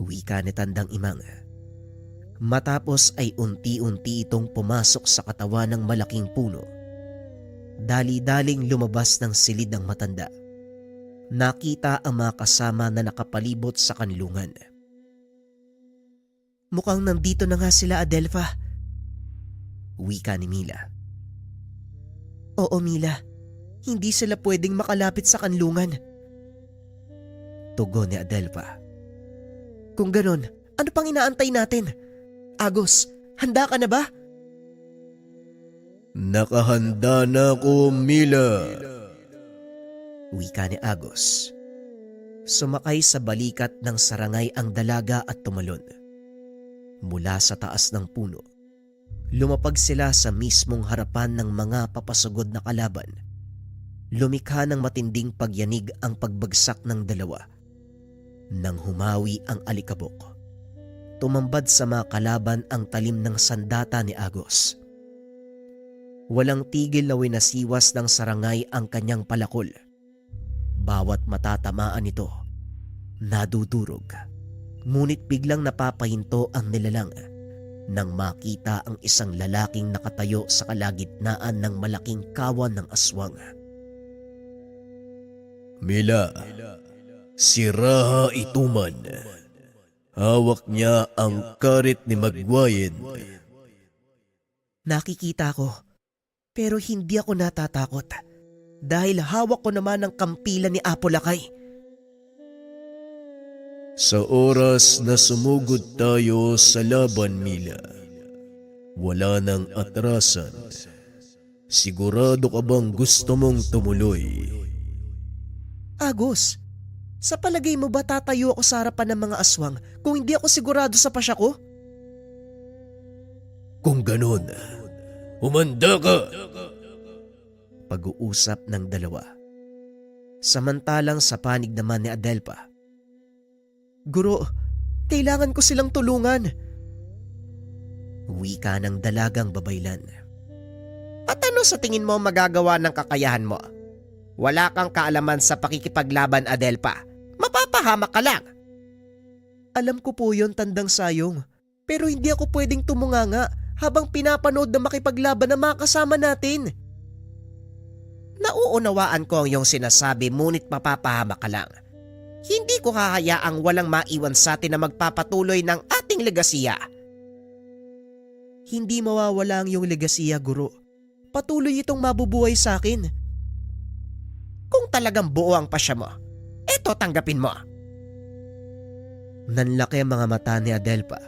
Wika ni Tandang Imang. Matapos ay unti-unti itong pumasok sa katawan ng malaking puno. Dali-daling lumabas ng silid ng matanda. Nakita ang mga kasama na nakapalibot sa kanlungan. Mukhang nandito na nga sila, Adelpha. Wika ni Mila. Oo, Mila. Hindi sila pwedeng makalapit sa kanlungan. Tugon ni Adelpha. Kung ganon, ano pang inaantay natin? Agos, handa ka na ba? Nakahanda na ko, Mila. Wika ni Agos. Sumakay sa balikat ng sarangay ang dalaga at tumalon. Mula sa taas ng puno, lumapag sila sa mismong harapan ng mga papasugod na kalaban. Lumikha ng matinding pagyanig ang pagbagsak ng dalawa. Nang humawi ang alikabok, tumambad sa mga kalaban ang talim ng sandata ni Agos. Walang tigil na winasiwas ng sarangay ang kanyang palakol. Bawat matatamaan nito, nadudurog. Ngunit biglang napapahinto ang nilalang nang makita ang isang lalaking nakatayo sa kalagitnaan ng malaking kawan ng aswang. Mila, si Raha Ituman. Hawak niya ang karit ni Magwayen. Nakikita ko, pero hindi ako natatakot dahil hawak ko naman ang kampilan ni Apolakay. Sa oras na sumugod tayo sa laban, Mila, wala nang atrasan. Sigurado ka bang gusto mong tumuloy? Agos, sa palagay mo ba tatayo ako sa harapan ng mga aswang kung hindi ako sigurado sa pasya ko? Kung ganon, humanda ka! Pag-uusap ng dalawa. Samantalang sa panig naman ni Adelpha. Guro, kailangan ko silang tulungan. Wika ng dalagang babaylan. At ano sa tingin mo magagawa ng kakayahan mo? Wala kang kaalaman sa pakikipaglaban, Adelpa. Mapapahamak ka lang. Alam ko po yon, Tandang Sayong. Pero hindi ako pwedeng tumunganga habang pinapanood na makipaglaban ng mga kasama natin. Nauunawaan ko ang iyong sinasabi ngunit mapapahamak ka lang. Hindi ko hahayaang walang maiwan sa atin na magpapatuloy ng ating legasiya. Hindi mawawala ang iyong legasiya, Guro. Patuloy itong mabubuhay sa akin. Kung talagang buo ang pasya mo, eto tanggapin mo. Nanlaki ang mga mata ni Adelpa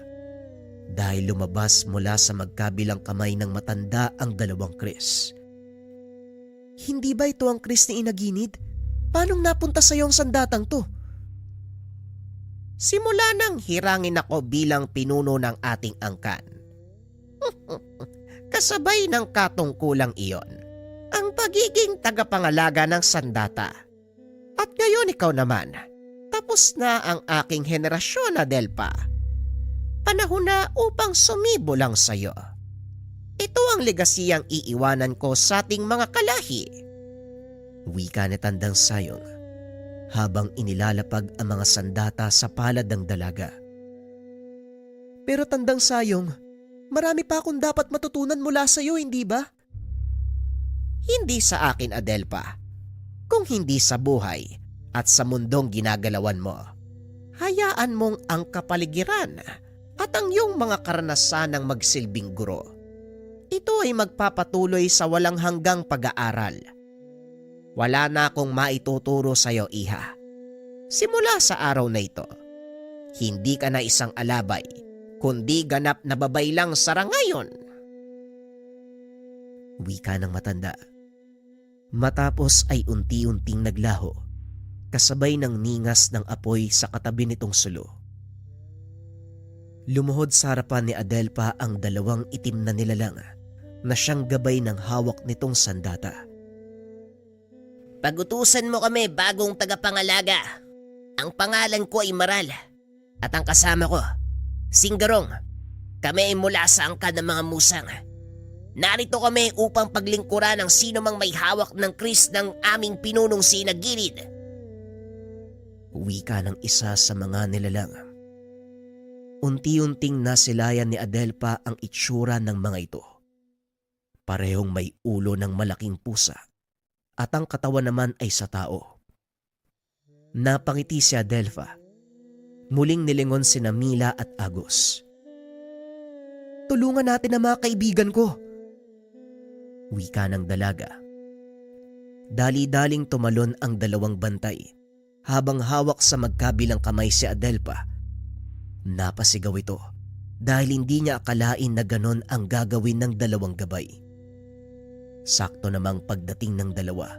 dahil lumabas mula sa magkabilang kamay ng matanda ang dalawang Kris. Hindi ba ito ang Kris ni Inaginid? Paanong napunta sa iyo ang sandatang to? Simula nang hirangin ako bilang pinuno ng ating angkan. Kasabay ng katungkulang iyon, ang pagiging tagapangalaga ng sandata. At ngayon ikaw naman, tapos na ang aking henerasyon, Adelpa. Panahon na upang sumibo lang sa'yo. Ito ang legasiyang iiwanan ko sa ating mga kalahi. Wika ni Tandang Sayong habang inilalapag ang mga sandata sa palad ng dalaga. Pero Tandang Sayong, marami pa akong dapat matutunan mula sa iyo, hindi ba? Hindi sa akin, Adelpa. Kung hindi sa buhay at sa mundong ginagalawan mo, hayaan mong ang kapaligiran at ang iyong mga karanasan ng magsilbing guro. Ito ay magpapatuloy sa walang hanggang pag-aaral. Wala na akong maituturo sa iyo, iha. Simula sa araw na ito, hindi ka na isang alabay, kundi ganap na babay lang sa rangayon. Wika ng matanda. Matapos ay unti-unting naglaho, kasabay ng ningas ng apoy sa katabi nitong sulo. Lumuhod sa harapan ni Adelpa ang dalawang itim na nilalang na siyang gabay ng hawak nitong sandata. Pagutusan mo kami, bagong tagapangalaga. Ang pangalan ko ay Maral at ang kasama ko, Singgarong. Kami ay mula sa angkan ng mga musang. Narito kami upang paglingkuran ang sino mang may hawak ng kris ng aming pinunong si Inaginid. Wika ng isa sa mga nilalang. Unti-unting nasilayan ni Adelpa ang itsura ng mga ito. Parehong may ulo ng malaking pusa at ang katawan naman ay sa tao. Napangiti si Adelpa. Muling nilingon sina Mila at Agos. Tulungan natin ang mga kaibigan ko. Wika ng dalaga. Dali-daling tumalon ang dalawang bantay habang hawak sa magkabilang kamay si Adelpa. Napasigaw ito dahil hindi niya akalain na ganon ang gagawin ng dalawang gabay. Sakto namang pagdating ng dalawa,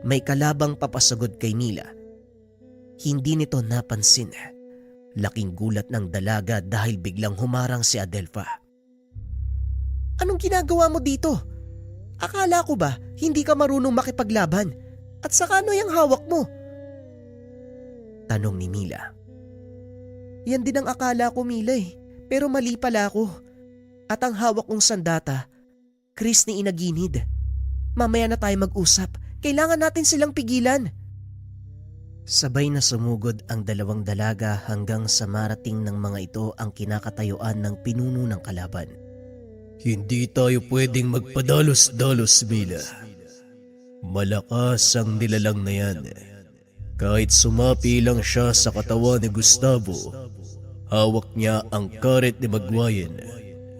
may kalabang papasagod kay Mila. Hindi nito napansin. Laking gulat ng dalaga dahil biglang humarang si Adelpa. Anong ginagawa mo dito? Akala ko ba hindi ka marunong makipaglaban? At saka ano yung hawak mo? Tanong ni Mila. Yan din ang akala ko, Mila eh. Pero mali pala ako. At ang hawak kong sandata, Kris ni Inaginid. Mamaya na tayo mag-usap. Kailangan natin silang pigilan. Sabay na sumugod ang dalawang dalaga hanggang sa marating ng mga ito ang kinakatayuan ng pinuno ng kalaban. Hindi tayo pwedeng magpadalos-dalos, Mila. Malakas ang nilalang na yan. Kahit sumapi lang siya sa katawan ni Gustavo, hawak niya ang karet ni Magwayen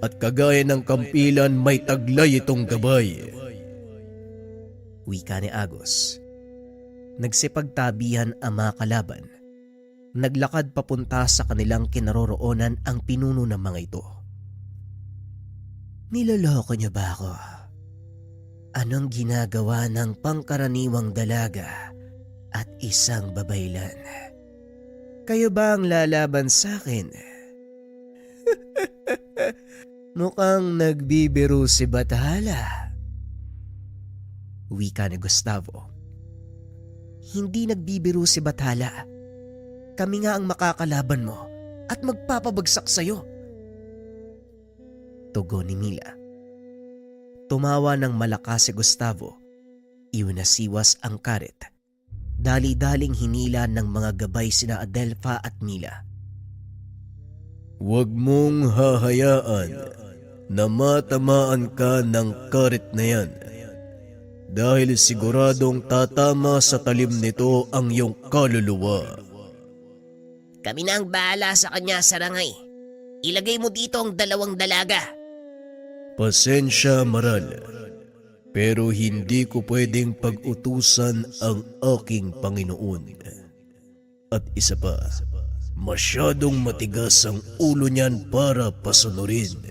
at kagaya ng kampilan may taglay itong gabay. Wika ni Agos. Nagsipagtabihan ang mga kalaban. Naglakad papunta sa kanilang kinaroroonan ang pinuno ng mga ito. Niloloko niyo ba ako? Anong ginagawa ng pangkaraniwang dalaga at isang babaylan? Kayo ba ang lalaban sa akin? Mukhang nagbibiro si Bathala. Wika ni Gustavo. Hindi nagbibiro si Bathala. Kami nga ang makakalaban mo at magpapabagsak sa'yo. Tugon ni Mila. Tumawa ng malakas si Gustavo. Iwinasiwas ang karet. Dali-daling hinila ng mga gabay sina Adelfa at Mila. Huwag mong hahayaan na matamaan ka ng karet na yan. Dahil siguradong tatama sa talim nito ang iyong kaluluwa. Kami na ang bahala sa kanya, Sarangay. Ilagay mo dito ang 2 dalaga. Pasensya, Maral. Pero hindi ko pwedeng pag-utusan ang aking Panginoon. At isa pa, masyadong matigas ang ulo niyan para pasunurin.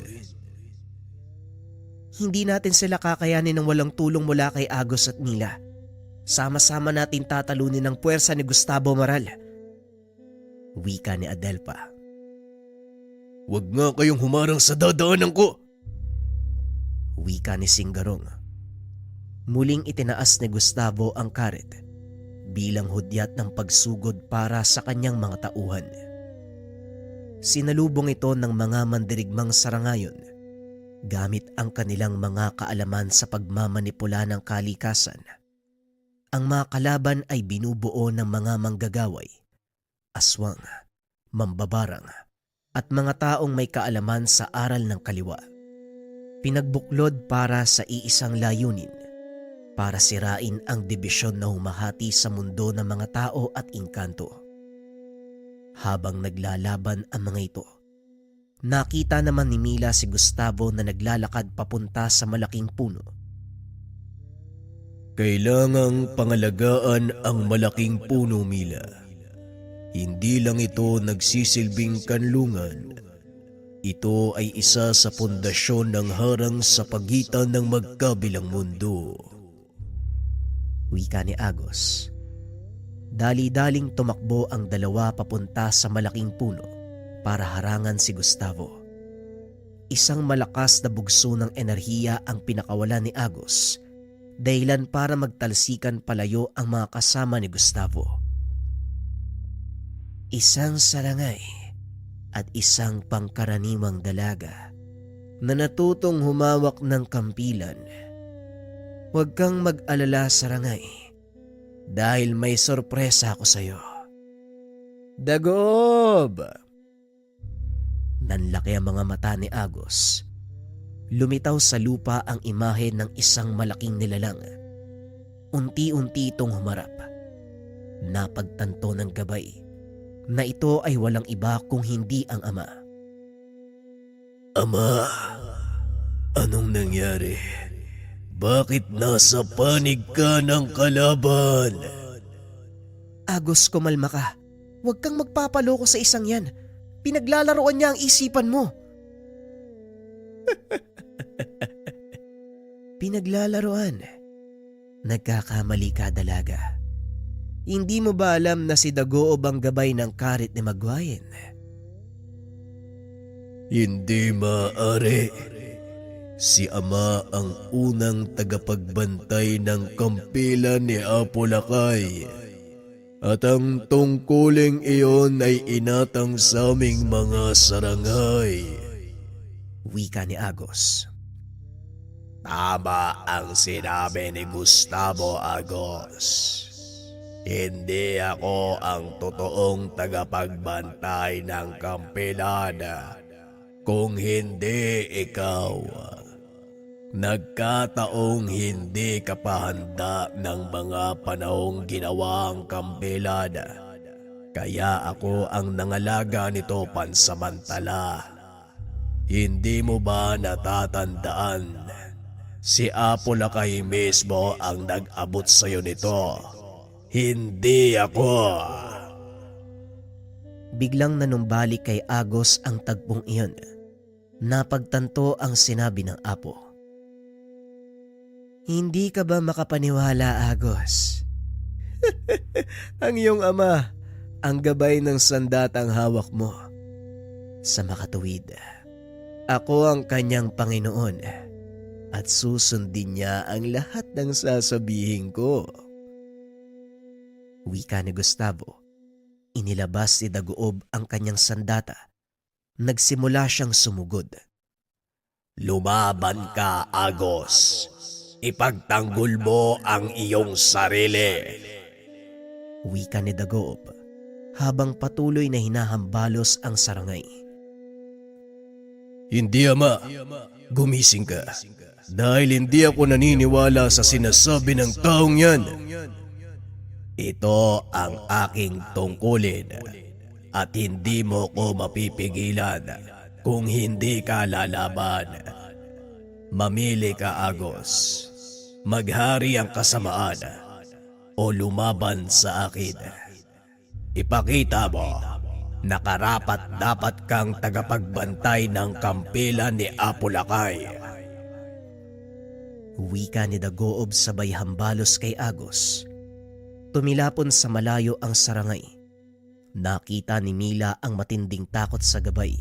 Hindi natin sila kakayanin ng walang tulong mula kay Agos at Mila. Sama-sama natin tatalunin ang puwersa ni Gustavo Maral. Wika ni Adelpa. Huwag nga kayong humarang sa dadaanan ko. Wika ni Singarong. Muling itinaas ni Gustavo ang karet bilang hudyat ng pagsugod para sa kanyang mga tauhan. Sinalubong ito ng mga mandirigmang Sarangayon gamit ang kanilang mga kaalaman sa pagmamanipula ng kalikasan. Ang mga kalaban ay binubuo ng mga manggagaway, aswang, mambabarang, at mga taong may kaalaman sa aral ng kaliwa. Pinagbuklod para sa iisang layunin, para sirain ang dibisyon na humahati sa mundo ng mga tao at engkanto. Habang naglalaban ang mga ito, nakita naman ni Mila si Gustavo na naglalakad papunta sa malaking puno. Kailangang pangalagaan ang malaking puno, Mila. Hindi lang ito nagsisilbing kanlungan. Ito ay isa sa pundasyon ng harang sa pagitan ng magkabilang mundo. Wika ni Agos. Dali-daling tumakbo ang dalawa papunta sa malaking puno para harangan si Gustavo. Isang malakas na bugso ng enerhiya ang pinakawalan ni Agos, dahilan para magtalsikan palayo ang mga kasama ni Gustavo. Isang sarangay at isang pangkaraniwang dalaga na natutong humawak ng kampilan. Huwag kang mag-alala, Sarangay, dahil may sorpresa ako sa iyo. Dagob! Nanlaki ang mga mata ni Agos. Lumitaw sa lupa ang imahe ng isang malaking nilalang. Unti-unti itong humarap. Napagtanto ng gabay na ito ay walang iba kung hindi ang ama. Ama, anong nangyari? Bakit nasa panig ka ng kalaban? Agos, kumalma ka. Huwag kang magpapaloko sa isang yan. Pinaglalaroan niya ang isipan mo. Pinaglalaroan? Nagkakamali ka, dalaga. Hindi mo ba alam na si Dagoob ang gabay ng karit ni Magwayen? Hindi maaari. Si Ama ang unang tagapagbantay ng kampilan ni Apo Lakay. At ang tungkuling iyon ay inatang sa aming mga sarangay. Wika ni Agos. Tama ang sinabi ni Gustavo, Agos. Hindi ako ang totoong tagapagbantay ng kampilan. Kung hindi ikaw, nagkataong hindi ka pa handa ng mga panahong ginawa ang kampilan. Kaya ako ang nangalaga nito pansamantala. Hindi mo ba natatandaan? Si Apo Lakay mismo ang nag-abot sa'yo nito. Hindi ako. Biglang nanumbalik kay Agos ang tagpong iyon. Napagtanto ang sinabi ng apo. Hindi ka ba makapaniwala, Agos? Ang iyong ama, ang gabay ng sandatang hawak mo. Sa makatuwid, ako ang kanyang Panginoon at susundin niya ang lahat ng sasabihin ko. Wika ni Gustavo. Inilabas ni Dagoob ang kanyang sandata. Nagsimula siyang sumugod. Lumaban ka, Agos. Ipagtanggol mo ang iyong sarili. Wika ni Dagoob habang patuloy na hinahambalos ang sarangay. Hindi, Ama. Gumising ka. Dahil hindi ako naniniwala sa sinasabi ng taong yan. Ito ang aking tungkulin at hindi mo ko mapipigilan kung hindi ka lalaban. Mamili ka, Agos. Maghari ang kasamaan o lumaban sa akin. Ipakita mo na karapat dapat kang tagapagbantay ng kampilan ni Apulakay. Wika ni Dagoob sabay hambalos kay Agos. Tumilapon sa malayo ang sarangay. Nakita ni Mila ang matinding takot sa gabay,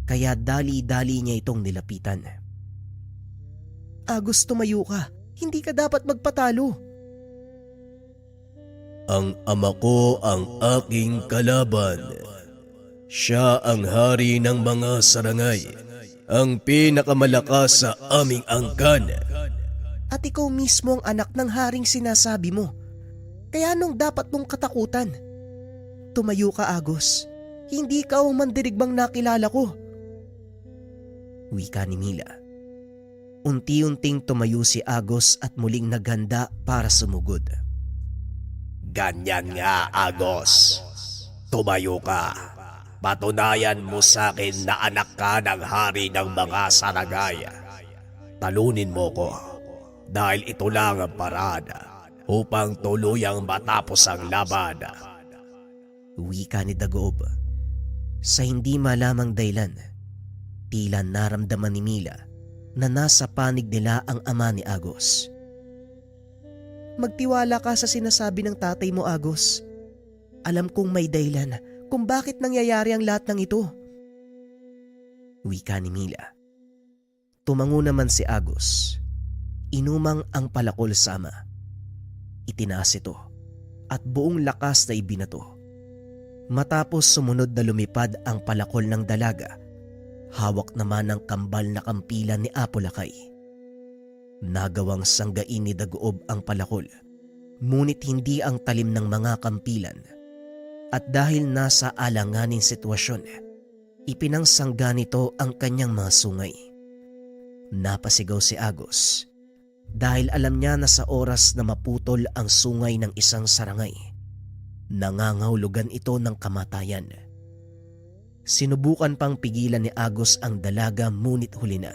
kaya dali-dali niya itong nilapitan. Agos, tumayo ka. Hindi ka dapat magpatalo. Ang ama ko ang aking kalaban. Siya ang hari ng mga sarangay, ang pinakamalakas sa aming angkan. At ikaw mismo ang anak ng haring sinasabi mo. Kaya anong dapat mong katakutan? Tumayo ka, Agos. Hindi ka ang mandirigbang nakilala ko. Wika ni Mila. Unti-unting tumayo si Agos at muling naghanda para sumugod. Ganyan nga, Agos. Tumayo ka. Patunayan mo sa akin na anak ka ng hari ng mga sarangay. Talunin mo ko dahil ito lang ang paraan upang tuluyang matapos ang laban. Wika ni Dagoob. Sa hindi malamang dahilan, tila naramdaman ni Mila na nasa panig nila ang ama ni Agos. Magtiwala ka sa sinasabi ng tatay mo, Agos. Alam kong may dahilan kung bakit nangyayari ang lahat ng ito. Wika ni Mila. Tumango naman si Agos. Inumang ang palakol sa ama. Itinaas ito at buong lakas na ibinato. Matapos sumunod na lumipad ang palakol ng dalaga, hawak naman ang kambal na kampilan ni Apulakay. Nagawang sanggain ni Dagoob ang palakol, ngunit hindi ang talim ng mga kampilan. At dahil nasa alanganing sitwasyon, ipinangsangga nito ang kanyang mga sungay. Napasigaw si Agos dahil alam niya na sa oras na maputol ang sungay ng isang sarangay, nangangahulugan ito ng kamatayan. Sinubukan pang pigilan ni Agos ang dalaga, ngunit huli na.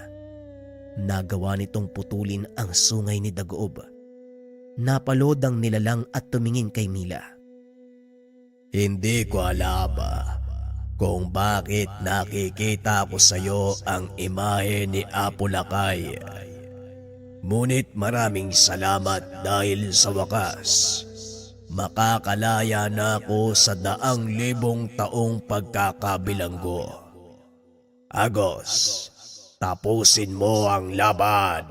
Nagawa nitong putulin ang sungay ni Dagoob. Napalod ang nilalang at tumingin kay Mila. Hindi ko alam kung bakit nakikita ko sa iyo ang imahe ni Apulakay. Ngunit maraming salamat dahil sa wakas, makakalaya na ako sa 100,000 taong pagkakabilanggo. Agos, tapusin mo ang laban.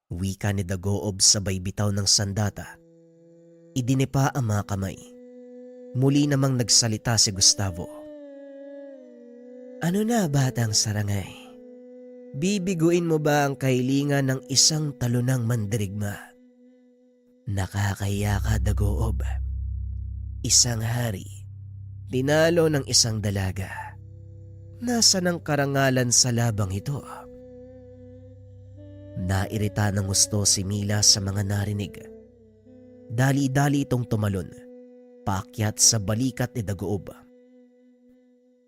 Wika ni Dagoob sabay bitaw ng sandata. Idinipa ang mga kamay. Muli namang nagsalita si Gustavo. Ano na, batang sarangay? Bibiguin mo ba ang kahilingan ng isang talonang mandirigma? Nakakahiya ka, Dagoob. Isang hari, tinalo ng isang dalaga. Nasaan ang karangalan sa labang ito? Nairita ng gusto si Mila sa mga narinig. Dali-dali itong tumalon, paakyat sa balikat ni Dagoob.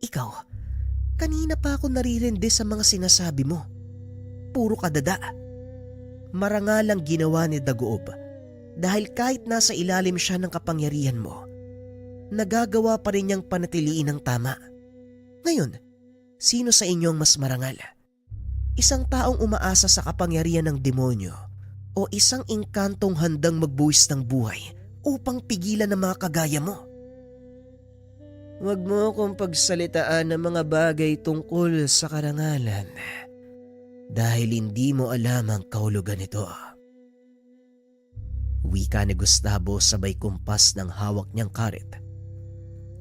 Ikaw, kanina pa ako naririndi sa mga sinasabi mo. Puro kadada. Marangal ang ginawa ni Dagoob dahil kahit nasa ilalim siya ng kapangyarihan mo, nagagawa pa rin niyang panatiliin ang tama. Ngayon, sino sa inyo ang mas marangal? Isang taong umaasa sa kapangyarihan ng demonyo o isang engkantong handang magbuwis ng buhay upang pigilan ang mga kagaya mo? Huwag mo akong pagsalitaan ng mga bagay tungkol sa karangalan dahil hindi mo alam ang kahulugan nito. Wika ni Gustavo sabay kumpas ng hawak niyang karet.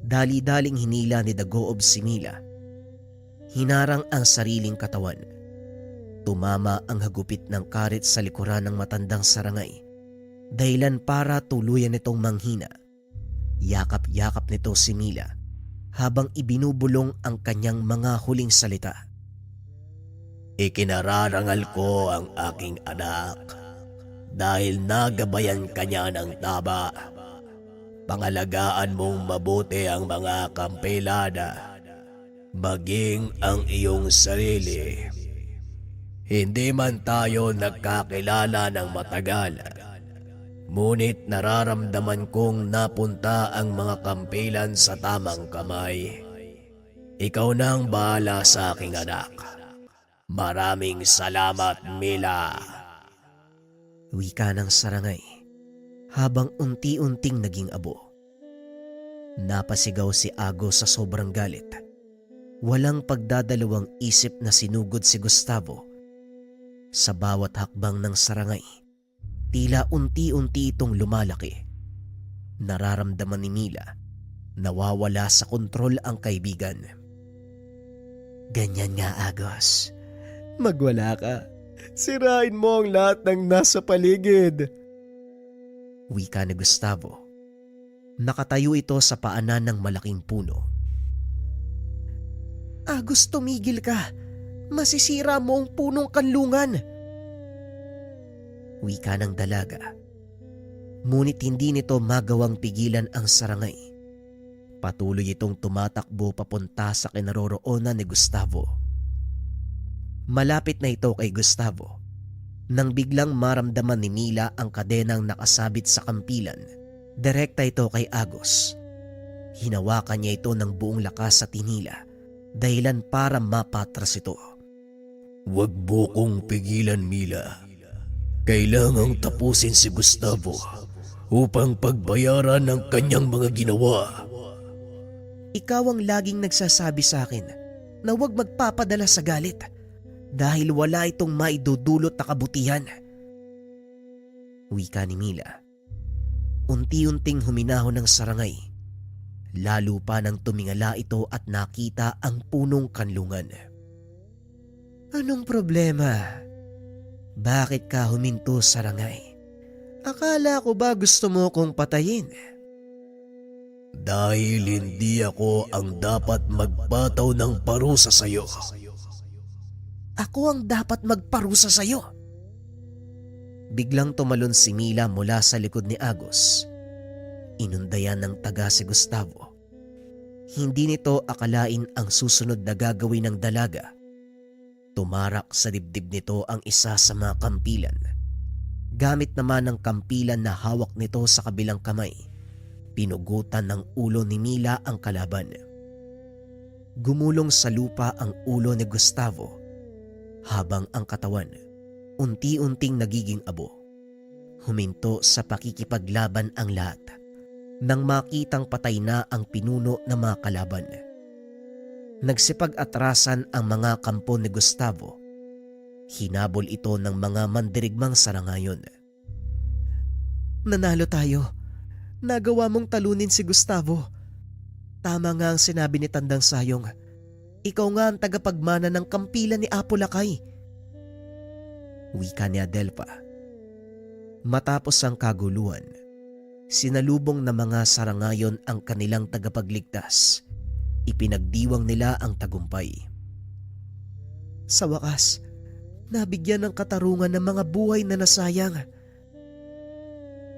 Dali-daling hinila ni Dagoob si Mila. Hinarang ang sariling katawan. Tumama ang hagupit ng karit sa likuran ng matandang sarangay, dahilan para tuluyan nitong manghina. Yakap-yakap nito si Mila habang ibinubulong ang kanyang mga huling salita. Ikinararangal ko ang aking anak dahil nagabayan kanya ng tama. Pangalagaan mong mabuti ang mga kampilada, maging ang iyong sarili. Hindi man tayo nagkakilala ng matagal, ngunit nararamdaman kong napunta ang mga kampilan sa tamang kamay. Ikaw nang bahala sa aking anak. Maraming salamat, Mila. Wika ng sarangay habang unti-unting naging abo. Napasigaw si Agos sa sobrang galit. Walang pagdadalawang isip na sinugod si Gustavo. Sa bawat hakbang ng sarangay, tila unti-unti itong lumalaki. Nararamdaman ni Mila, nawawala sa kontrol ang kaibigan. Ganyan nga, Agos. Magwala ka. Sirain mo ang lahat ng nasa paligid. Wika ni Gustavo. Nakatayo ito sa paanan ng malaking puno. Agos, tumigil ka. Masisira mo ang punong kanlungan. Wika ng dalaga. Ngunit hindi nito magawang pigilan ang sarangay. Patuloy itong tumatakbo papunta sa kinaroroonan ni Gustavo. Malapit na ito kay Gustavo nang biglang maramdaman ni Mila ang kadenang nakasabit sa kampilan. Direkta ito kay Agos. Hinawakan niya ito ng buong lakas sa tinila, dahilan para mapatras ito. Huwag mo kong pigilan, Mila. Kailangang tapusin si Gustavo upang pagbayaran ng kanyang mga ginawa. Ikaw ang laging nagsasabi sa akin na huwag magpapadala sa galit dahil wala itong maidudulot na kabutihan. Wika ni Mila. Unti-unting huminahon ng sarangay. Lalo pa nang tumingala ito at nakita ang punong kanlungan. Anong problema? Bakit ka huminto, sarangay? Akala ko ba gusto mo kong patayin? Dahil hindi ako ang dapat magpataw ng parusa sa iyo. Ako ang dapat magparusa sa iyo. Biglang tumalon si Mila mula sa likod ni Agos. Inundayan ng taga si Gustavo. Hindi nito akalain ang susunod na gagawin ng dalaga. Tumarak sa dibdib nito ang isa sa mga kampilan. Gamit naman ng kampilan na hawak nito sa kabilang kamay, pinugutan ng ulo ni Mila ang kalaban. Gumulong sa lupa ang ulo ni Gustavo habang ang katawan unti-unting nagiging abo. Huminto sa pakikipaglaban ang lahat nang makitang patay na ang pinuno ng mga kalaban. Nagsipag-atrasan ang mga kampo ni Gustavo. Hinabol ito ng mga mandirigmang sarangayon. Nanalo tayo. Nagawa mong talunin si Gustavo. Tama nga ang sinabi ni Tandang Sayong. Ikaw nga ang tagapagmana ng kampilan ni Apo Lakay. Wika ni Adelpa. Matapos ang kaguluhan, sinalubong ng mga sarangayon ang kanilang tagapagligtas. Ipinagdiwang nila ang tagumpay. Sa wakas, nabigyan ng katarungan ng mga buhay na nasayang.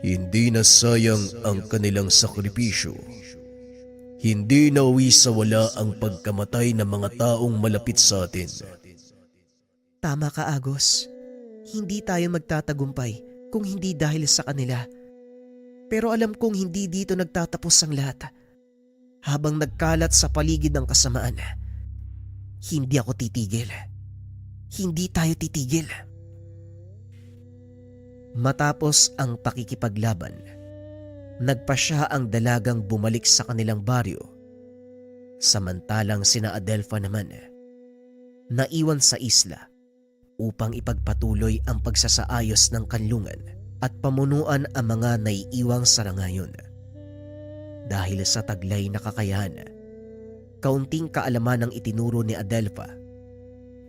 Hindi nasayang ang kanilang sakripisyo. Hindi nauwi sa wala ang pagkamatay ng mga taong malapit sa atin. Tama ka, Agos. Hindi tayo magtatagumpay kung hindi dahil sa kanila. Pero alam kong hindi dito nagtatapos ang lahat. Habang nagkalat sa paligid ng kasamaan, hindi ako titigil. Hindi tayo titigil. Matapos ang pakikipaglaban, nagpasya ang dalagang bumalik sa kanilang baryo. Samantalang sina Adelfa naman, naiwan sa isla upang ipagpatuloy ang pagsasaayos ng kanlungan at pamunuan ang mga naiiwang sarangayon. Dahil sa taglay na kakayahan, kaunting kaalaman ang itinuro ni Adelpha,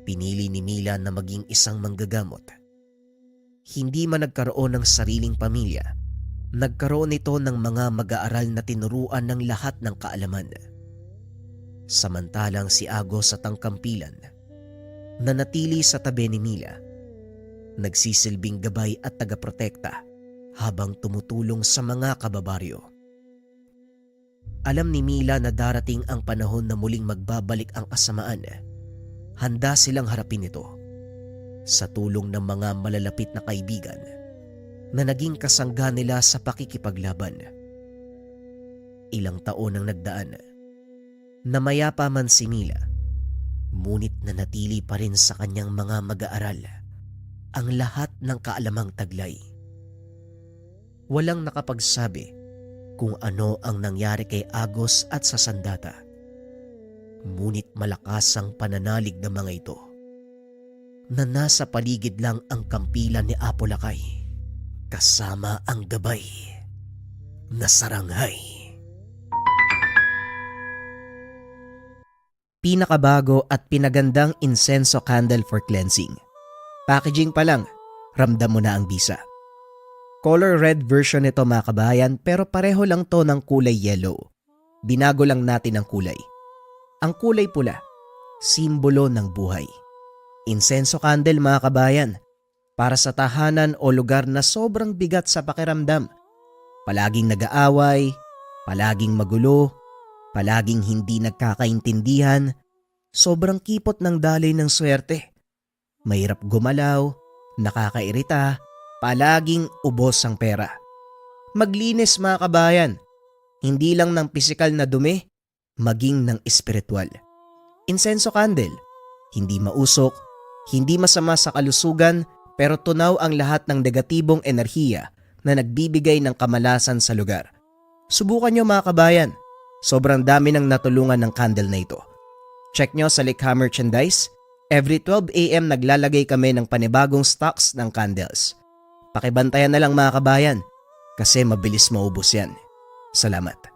pinili ni Mila na maging isang manggagamot. Hindi man nagkaroon ng sariling pamilya, nagkaroon ito ng mga mag-aaral na tinuruan ng lahat ng kaalaman. Samantalang si Agos sa tangkampilan, nanatili sa tabi ni Mila, nagsisilbing gabay at tagaprotekta habang tumutulong sa mga kababaryo. Alam ni Mila na darating ang panahon na muling magbabalik ang kasamaan. Handa silang harapin ito sa tulong ng mga malalapit na kaibigan na naging kasangga nila sa pakikipaglaban. Ilang taon ang nagdaan. Namayapa man si Mila, ngunit nanatili pa rin sa kanyang mga mag-aaral ang lahat ng kaalamang taglay. Walang nakapagsabi kung ano ang nangyari kay Agos at sa Sandata. Ngunit malakas ang pananalig ng mga ito na nasa paligid lang ang kampilan ni Apolacay kasama ang gabay na saranghay. Pinakabago at pinagandang insenso candle for cleansing. Packaging pa lang, ramdam mo na ang bisa. Color red version nito mga kabayan, pero pareho lang to ng kulay yellow. Binago lang natin ang kulay. Ang kulay pula, simbolo ng buhay. Insenso candle mga kabayan, para sa tahanan o lugar na sobrang bigat sa pakiramdam. Palaging nag-aaway, palaging magulo, palaging hindi nagkakaintindihan, sobrang kipot ng daloy ng swerte. Mahirap gumalaw, nakakairita, palaging ubos ang pera. Maglinis mga kabayan, hindi lang ng pisikal na dumi, maging ng espiritual. Insenso candle, hindi mausok, hindi masama sa kalusugan, pero tunaw ang lahat ng negatibong enerhiya na nagbibigay ng kamalasan sa lugar. Subukan nyo mga kabayan, sobrang dami ng natulungan ng candle na ito. Check nyo sa Likha Merchandise, every 12 AM naglalagay kami ng panibagong stocks ng candles. Pakibantayan na lang mga kabayan kasi mabilis maubos yan. Salamat.